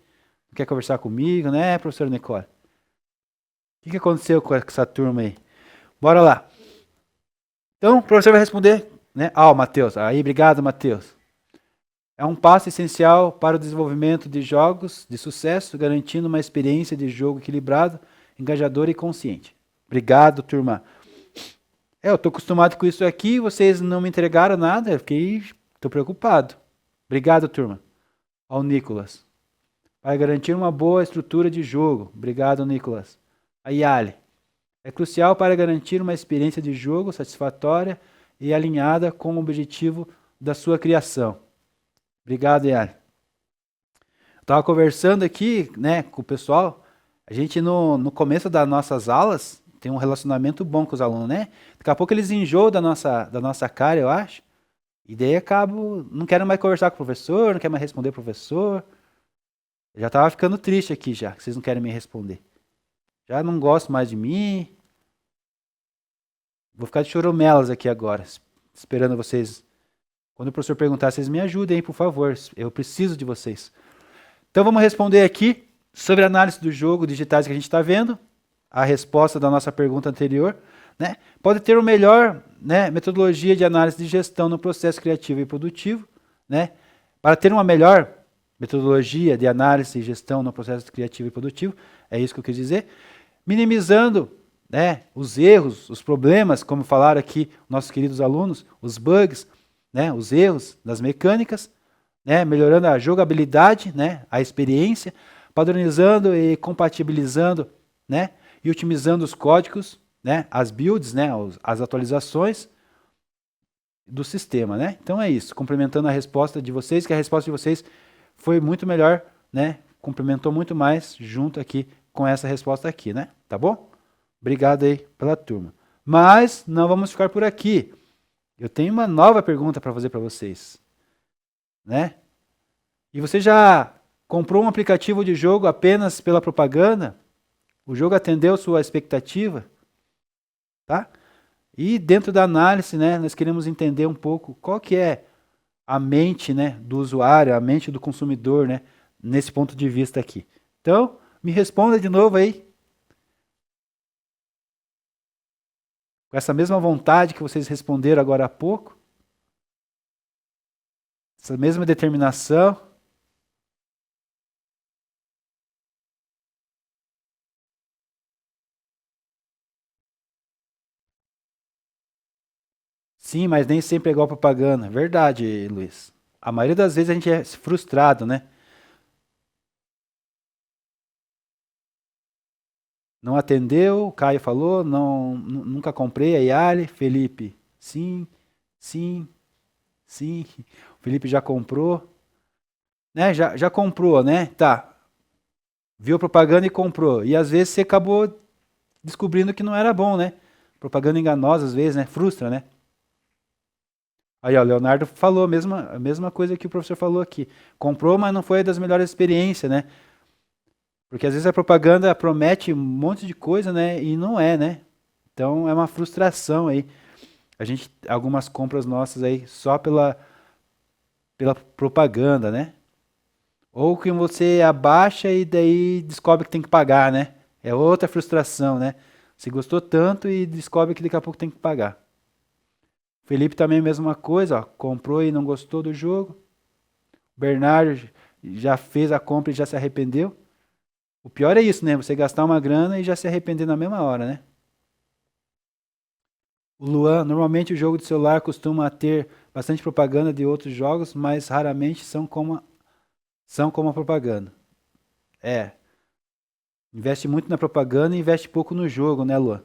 não quer conversar comigo, né, professor Nicole? O que aconteceu com essa turma aí? Bora lá. Então, o professor vai responder, né? Ah, o Matheus. Aí, obrigado, Matheus. É um passo essencial para o desenvolvimento de jogos de sucesso, garantindo uma experiência de jogo equilibrado, engajador e consciente. Obrigado, turma. Eu estou acostumado com isso aqui, vocês não me entregaram nada, eu estou preocupado. Obrigado, turma. Ao Nicolas. Para garantir uma boa estrutura de jogo. Obrigado, Nicolas. A Yali. É crucial para garantir uma experiência de jogo satisfatória e alinhada com o objetivo da sua criação. Obrigado, Yali. Estava conversando aqui, né, com o pessoal. A gente no começo das nossas aulas tem um relacionamento bom com os alunos, né? Daqui a pouco eles enjoam da nossa cara, eu acho. E daí acabo, não quero mais conversar com o professor, não quero mais responder o professor. Eu já estava ficando triste aqui já, que vocês não querem me responder. Já não gosto mais de mim. Vou ficar de choromelas aqui agora, esperando vocês. Quando o professor perguntar, vocês me ajudem, por favor. Eu preciso de vocês. Então vamos responder aqui sobre a análise do jogo digitais que a gente está vendo. A resposta da nossa pergunta anterior. Né? Pode ter uma melhor, né, metodologia de análise de gestão no processo criativo e produtivo. Né? Para ter uma melhor metodologia de análise e gestão no processo criativo e produtivo, é isso que eu quis dizer, minimizando, né, os erros, os problemas, como falaram aqui nossos queridos alunos, os bugs, né, os erros das mecânicas, né, melhorando a jogabilidade, né, a experiência, padronizando e compatibilizando, né, e otimizando os códigos, né, as builds, né, as atualizações, do sistema, né? Então é isso, complementando a resposta de vocês, que a resposta de vocês foi muito melhor, né? Complementou muito mais junto aqui com essa resposta aqui, né? Tá bom? Obrigado aí pela turma. Mas não vamos ficar por aqui. Eu tenho uma nova pergunta para fazer para vocês, né? E você já comprou um aplicativo de jogo apenas pela propaganda? O jogo atendeu sua expectativa? Tá? E dentro da análise, né, nós queremos entender um pouco qual que é a mente, né, do usuário, a mente do consumidor, né, nesse ponto de vista aqui. Então, me responda de novo aí, com essa mesma vontade que vocês responderam agora há pouco, essa mesma determinação. Sim, mas nem sempre é igual propaganda. Verdade, Luiz. A maioria das vezes a gente é frustrado, né? Não atendeu, o Caio falou, não, nunca comprei a Yali, Felipe, sim, sim, sim. O Felipe já comprou, né? Já comprou, né? Tá. Viu a propaganda e comprou. E às vezes você acabou descobrindo que não era bom, né? Propaganda enganosa às vezes, né? Frustra, né? Aí, ó, o Leonardo falou a mesma coisa que o professor falou aqui. Comprou, mas não foi das melhores experiências, né? Porque às vezes a propaganda promete um monte de coisa, né? E não é, né? Então é uma frustração aí. A gente, algumas compras nossas aí só pela propaganda, né? Ou que você abaixa e daí descobre que tem que pagar, né? É outra frustração, né? Você gostou tanto e descobre que daqui a pouco tem que pagar. Felipe também a mesma coisa, ó, comprou e não gostou do jogo. Bernardo já fez a compra e já se arrependeu. O pior é isso, né? Você gastar uma grana e já se arrepender na mesma hora, né? O Luan, normalmente o jogo de celular costuma ter bastante propaganda de outros jogos, mas raramente são como a propaganda. É, investe muito na propaganda e investe pouco no jogo, né, Luan?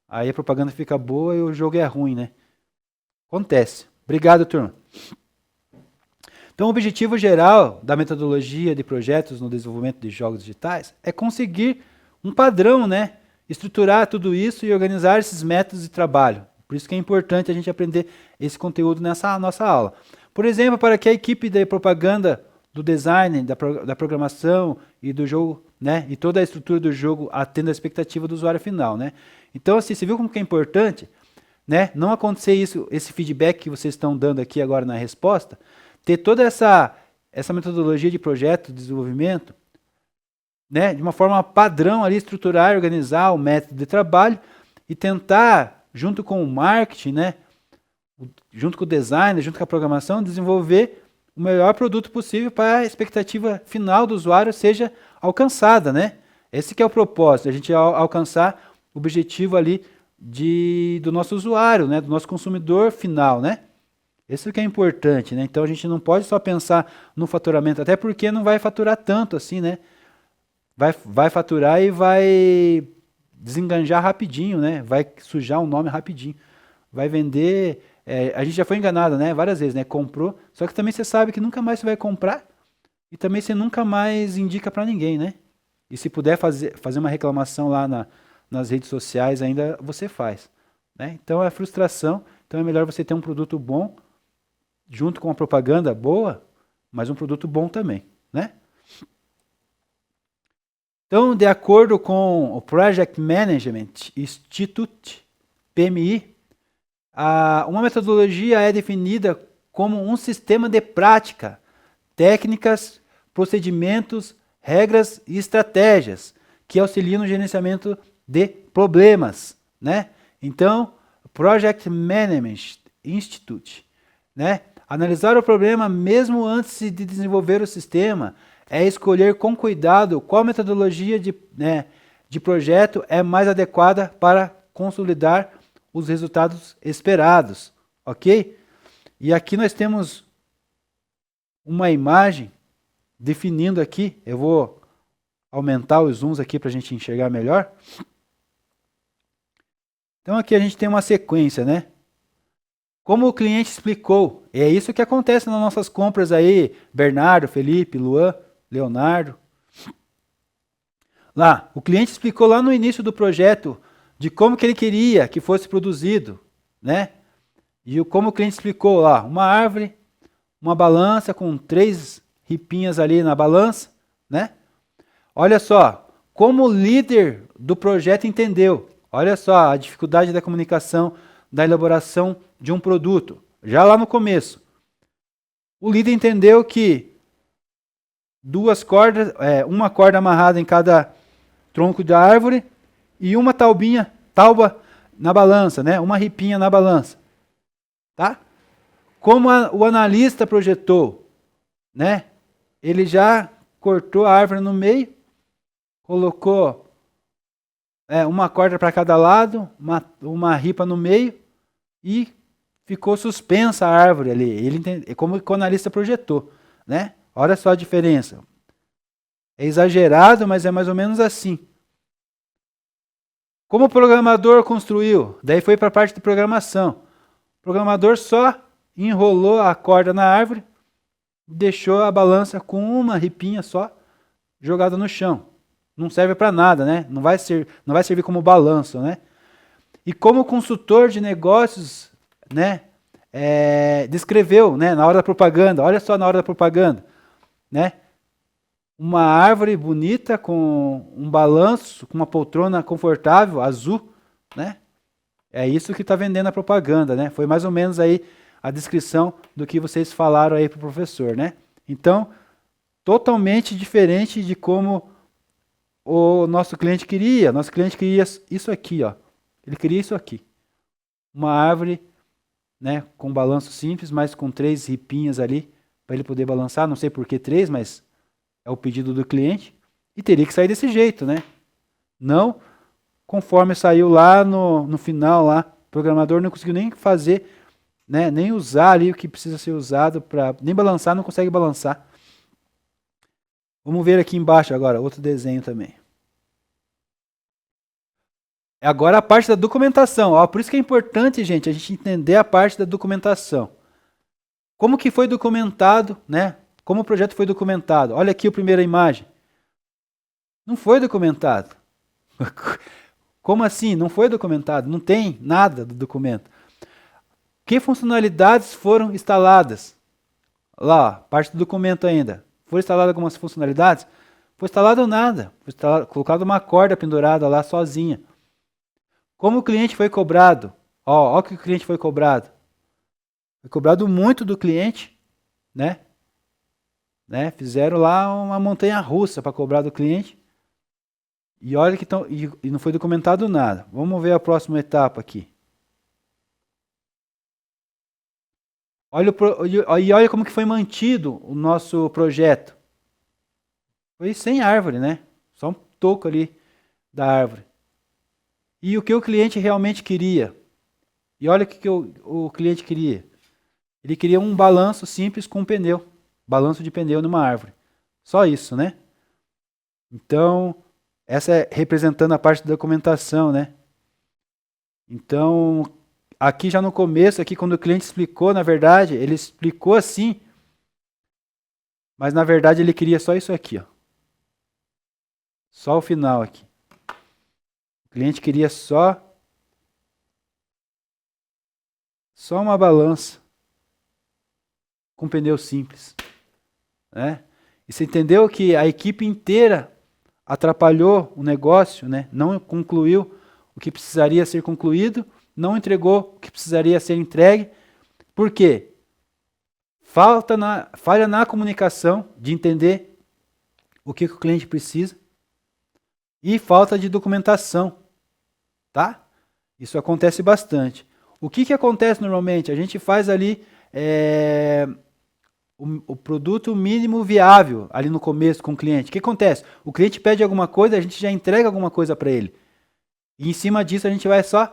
Aí a propaganda fica boa e o jogo é ruim, né? Acontece. Obrigado, turma. Então, o objetivo geral da metodologia de projetos no desenvolvimento de jogos digitais é conseguir um padrão, né? Estruturar tudo isso e organizar esses métodos de trabalho. Por isso que é importante a gente aprender esse conteúdo nessa nossa aula. Por exemplo, para que a equipe de propaganda, do design, da programação e do jogo, né? E toda a estrutura do jogo atenda a expectativa do usuário final, né? Então, assim, você viu como que é importante, né? Não acontecer isso, esse feedback que vocês estão dando aqui agora na resposta, ter toda essa metodologia de projeto, de desenvolvimento, né, de uma forma padrão ali, estruturar, organizar o método de trabalho e tentar, junto com o marketing, né, junto com o design, junto com a programação, desenvolver o melhor produto possível para a expectativa final do usuário seja alcançada, né? Esse que é o propósito, a gente alcançar o objetivo ali do nosso usuário, né, do nosso consumidor final, né? Isso que é importante, né? Então a gente não pode só pensar no faturamento, até porque não vai faturar tanto assim, né? Vai faturar e vai desenganjar rapidinho, né? Vai sujar o nome rapidinho. Vai vender. A gente já foi enganado, né? Várias vezes, né? Comprou, só que também você sabe que nunca mais você vai comprar e também você nunca mais indica para ninguém, né? E se puder fazer uma reclamação lá nas redes sociais, ainda você faz, né? Então é frustração. Então é melhor você ter um produto bom junto com uma propaganda boa, mas um produto bom também, né? Então, de acordo com o Project Management Institute, PMI, uma metodologia é definida como um sistema de prática, técnicas, procedimentos, regras e estratégias que auxiliam no gerenciamento de problemas, né? Então, Project Management Institute, né? Analisar o problema mesmo antes de desenvolver o sistema é escolher com cuidado qual metodologia de projeto é mais adequada para consolidar os resultados esperados, ok? E aqui nós temos uma imagem definindo aqui, eu vou aumentar os zooms aqui para a gente enxergar melhor. Então aqui a gente tem uma sequência, né? Como o cliente explicou, é isso que acontece nas nossas compras aí, Bernardo, Felipe, Luan, Leonardo. Lá, o cliente explicou lá no início do projeto de como que ele queria que fosse produzido, né? E como o cliente explicou lá, uma árvore, uma balança com 3 ripinhas ali na balança, né? Olha só, como o líder do projeto entendeu. Olha só a dificuldade da comunicação, da elaboração de um produto. Já lá no começo, o líder entendeu que 2 cordas, uma corda amarrada em cada tronco da árvore e uma tauba na balança, né? Uma ripinha na balança, tá? Como o analista projetou, né? Ele já cortou a árvore no meio, colocou uma corda para cada lado, uma ripa no meio e ficou suspensa a árvore ali. Ele entende, como o analista projetou, né? Olha só a diferença. É exagerado, mas é mais ou menos assim. Como o programador construiu? Daí foi para a parte de programação. O programador só enrolou a corda na árvore, deixou a balança com uma ripinha só jogada no chão. Não serve para nada, né? Não vai servir como balanço, né? E como consultor de negócios, né? Descreveu, né? Na hora da propaganda. Olha só na hora da propaganda, né? Uma árvore bonita com um balanço, com uma poltrona confortável, azul, né? É isso que está vendendo a propaganda, né? Foi mais ou menos aí a descrição do que vocês falaram aí para o professor, né? Então, totalmente diferente de como o nosso cliente queria. Nosso cliente queria isso aqui, ó. Ele queria isso aqui. Uma árvore, né, com balanço simples, mas com 3 ripinhas ali para ele poder balançar. Não sei por que 3, mas é o pedido do cliente. E teria que sair desse jeito, né? Não conforme saiu lá no final, lá, o programador não conseguiu nem fazer, né, nem usar ali o que precisa ser usado para nem balançar, não consegue balançar. Vamos ver aqui embaixo agora, outro desenho também. Agora a parte da documentação. Ó, por isso que é importante, gente, a gente entender a parte da documentação. Como que foi documentado, né? Como o projeto foi documentado. Olha aqui a primeira imagem. Não foi documentado. Como assim? Não foi documentado? Não tem nada do documento. Que funcionalidades foram instaladas? Lá, parte do documento ainda. Foram instaladas algumas funcionalidades? Foi instalado nada. Foi colocado uma corda pendurada lá sozinha. Como o cliente foi cobrado? Ó, o que o cliente foi cobrado. Foi cobrado muito do cliente, né? Fizeram lá uma montanha-russa para cobrar do cliente. E olha que e não foi documentado nada. Vamos ver a próxima etapa aqui. Olha como que foi mantido o nosso projeto. Foi sem árvore, né? Só um toco ali da árvore. E o que o cliente realmente queria? E olha o que o cliente queria. Ele queria um balanço simples com um pneu. Balanço de pneu numa árvore. Só isso, né? Então, essa é representando a parte da documentação, né? Então, aqui já no começo, aqui quando o cliente explicou, na verdade, ele explicou assim, mas na verdade ele queria só isso aqui, ó. Só o final aqui. O cliente queria só uma balança com pneu simples, né? E você entendeu que a equipe inteira atrapalhou o negócio, né? Não concluiu o que precisaria ser concluído, não entregou o que precisaria ser entregue. Por quê? Falha na comunicação de entender o que o cliente precisa e falta de documentação, tá? Isso acontece bastante. O que acontece normalmente? A gente faz ali o produto mínimo viável ali no começo com o cliente. O que acontece? O cliente pede alguma coisa, a gente já entrega alguma coisa para ele. E em cima disso a gente vai só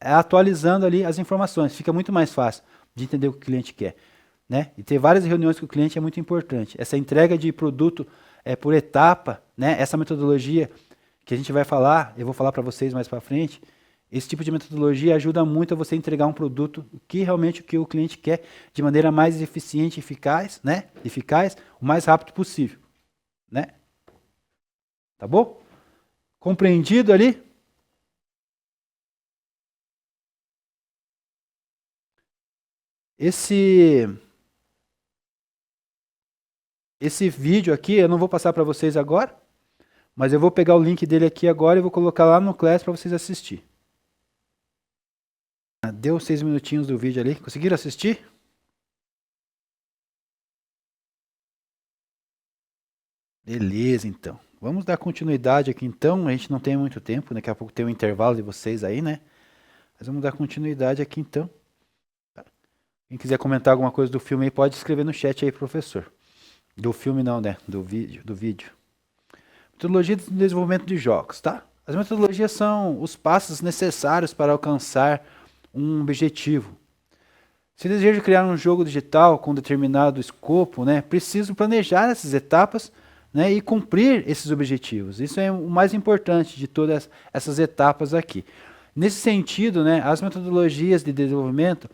atualizando ali as informações. Fica muito mais fácil de entender o que o cliente quer, né? E ter várias reuniões com o cliente é muito importante. Essa entrega de produto por etapa, né? Essa metodologia que a gente vai falar, eu vou falar para vocês mais para frente, Esse tipo de metodologia ajuda muito a você entregar um produto que realmente o que o cliente quer de maneira mais eficiente e eficaz, né? Eficaz, o mais rápido possível, né? Tá bom? Compreendido ali? Esse vídeo aqui eu não vou passar para vocês agora, mas eu vou pegar o link dele aqui agora e vou colocar lá no Class para vocês assistir. Deu 6 minutinhos do vídeo ali. Conseguiram assistir? Beleza, então. Vamos dar continuidade aqui então. A gente não tem muito tempo, daqui a pouco tem um intervalo de vocês aí, né? Mas vamos dar continuidade aqui então. Quem quiser comentar alguma coisa do filme aí, pode escrever no chat aí, professor. Do filme não, né? Do vídeo. Metodologia de desenvolvimento de jogos, tá? As metodologias são os passos necessários para alcançar um objetivo. Se desejo criar um jogo digital com determinado escopo, né, preciso planejar essas etapas, né, e cumprir esses objetivos. Isso é o mais importante de todas essas etapas aqui. Nesse sentido, né, as metodologias de desenvolvimento,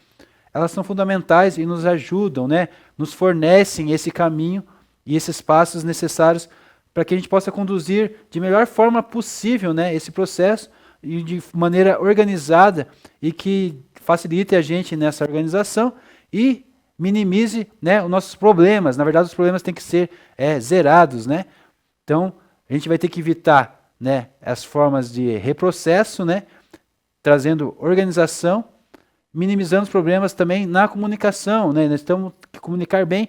elas são fundamentais e nos ajudam, né, nos fornecem esse caminho e esses passos necessários para que a gente possa conduzir de melhor forma possível, né, esse processo e de maneira organizada e que facilite a gente nessa organização e minimize, né, os nossos problemas. Na verdade, os problemas têm que ser zerados, né? Então, a gente vai ter que evitar, né, as formas de reprocesso, né, trazendo organização, minimizando os problemas também na comunicação, né? Nós temos que comunicar bem,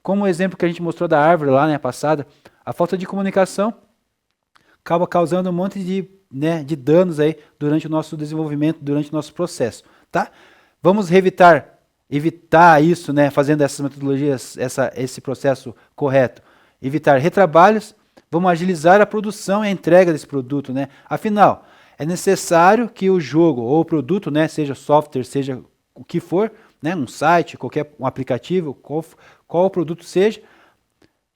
como o exemplo que a gente mostrou da árvore lá, né, passada. A falta de comunicação acaba causando um monte de, né, de danos aí durante o nosso desenvolvimento, durante o nosso processo, tá? Vamos evitar isso, né, fazendo essas metodologias, esse processo correto. Evitar retrabalhos, vamos agilizar a produção e a entrega desse produto, né? Afinal, é necessário que o jogo ou o produto, né, seja software, seja o que for, né, um site, qualquer um aplicativo, qual o produto seja,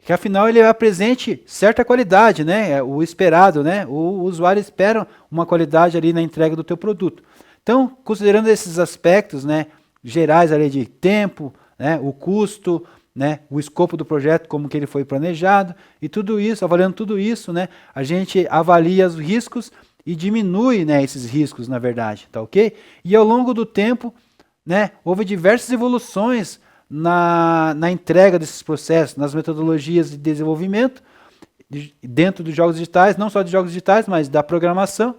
que afinal ele apresente certa qualidade, né, o esperado, né, o usuário espera uma qualidade ali na entrega do teu produto. Então, considerando esses aspectos, né, gerais ali de tempo, né, o custo, né, o escopo do projeto, como que ele foi planejado, e tudo isso, avaliando tudo isso, né, a gente avalia os riscos e diminui, né, esses riscos, na verdade, tá ok? E ao longo do tempo, né, houve diversas evoluções na entrega desses processos, nas metodologias de desenvolvimento, dentro dos jogos digitais, não só de jogos digitais, mas da programação,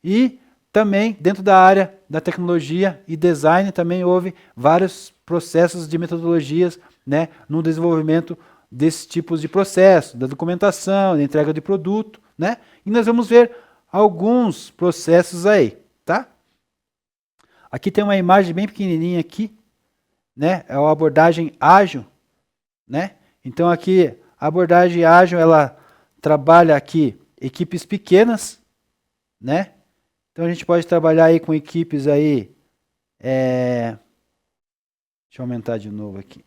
e também dentro da área da tecnologia e design também houve vários processos de metodologias, né, no desenvolvimento desses tipos de processo, da documentação, da entrega de produto, né, e nós vamos ver alguns processos aí, tá? Aqui tem uma imagem bem pequenininha aqui, né? É a abordagem ágil, né? Então aqui a abordagem ágil ela trabalha aqui equipes pequenas, né? Então a gente pode trabalhar aí com equipes aí, deixa eu aumentar de novo aqui.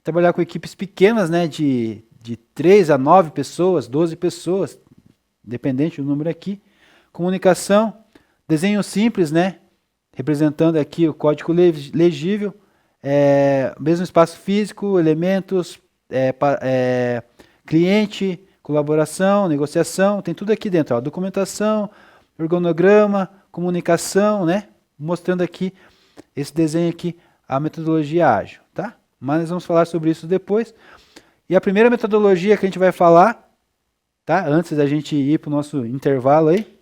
Trabalhar com equipes pequenas, né? De 3 a 9 pessoas, 12 pessoas, dependente do número aqui. Comunicação, desenho simples, né? Representando aqui o código legível, mesmo espaço físico, elementos, cliente, colaboração, negociação, tem tudo aqui dentro, ó, documentação, organograma, comunicação, né? Mostrando aqui esse desenho aqui, a metodologia ágil, tá? Mas nós vamos falar sobre isso depois. E a primeira metodologia que a gente vai falar, tá? Antes da gente ir para o nosso intervalo aí,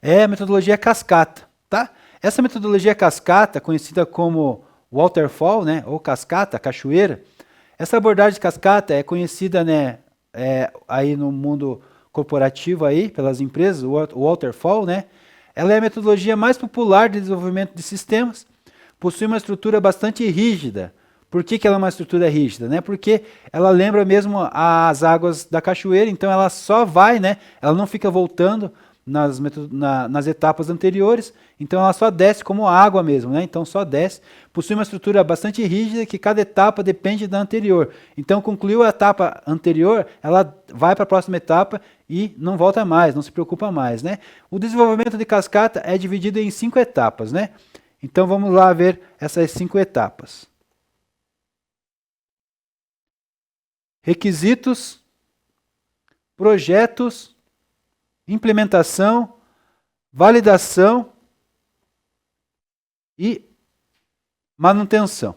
é a metodologia cascata, tá? Essa metodologia cascata, conhecida como waterfall, né, ou cascata, cachoeira, essa abordagem de cascata é conhecida, né, aí no mundo corporativo aí, pelas empresas, o waterfall, né, ela é a metodologia mais popular de desenvolvimento de sistemas, possui uma estrutura bastante rígida. Por que ela é uma estrutura rígida? Né? Porque ela lembra mesmo as águas da cachoeira, então ela só vai, né, ela não fica voltando nas etapas anteriores, então ela só desce como água mesmo, né? Então só desce, possui uma estrutura bastante rígida que cada etapa depende da anterior. Então concluiu a etapa anterior, ela vai para a próxima etapa e não volta mais, não se preocupa mais, né? O desenvolvimento de cascata é dividido em 5 etapas, né? Então vamos lá ver essas 5 etapas. Requisitos, projetos, implementação, validação e manutenção,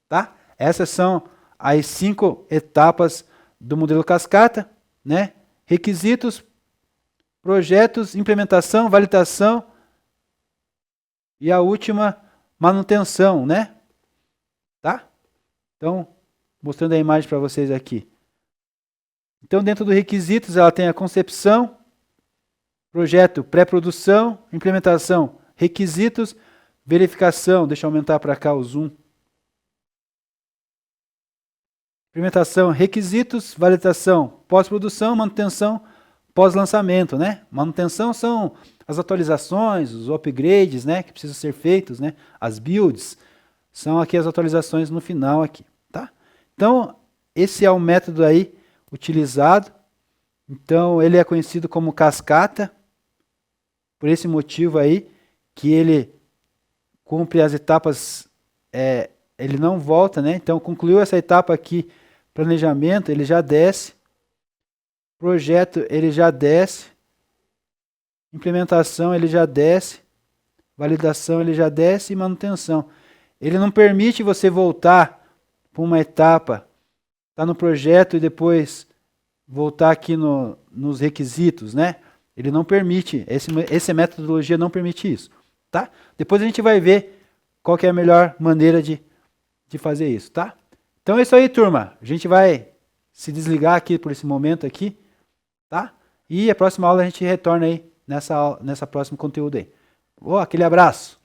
tá? Essas são as 5 etapas do modelo cascata, né? Requisitos, projetos, implementação, validação e a última, manutenção, né? Tá? Então, mostrando a imagem para vocês aqui. Então, dentro dos requisitos, ela tem a concepção, projeto, pré-produção, implementação, requisitos, verificação. Deixa eu aumentar para cá o zoom. Implementação, requisitos, validação, pós-produção, manutenção, pós-lançamento, né? Manutenção são as atualizações, os upgrades, né, que precisam ser feitos, né? As builds são aqui as atualizações no final aqui, tá? Então, esse é o método aí utilizado. Então, ele é conhecido como cascata, por esse motivo aí, que ele cumpre as etapas, ele não volta, né? Então, concluiu essa etapa aqui, planejamento, ele já desce, projeto, ele já desce, implementação, ele já desce, validação, ele já desce e manutenção. Ele não permite você voltar para uma etapa, tá no projeto e depois voltar aqui nos requisitos, né? Ele não permite, essa metodologia não permite isso, tá? Depois a gente vai ver qual que é a melhor maneira de fazer isso, tá? Então é isso aí, turma. A gente vai se desligar aqui por esse momento aqui, tá? E a próxima aula a gente retorna aí nessa próximo conteúdo aí. Aquele abraço!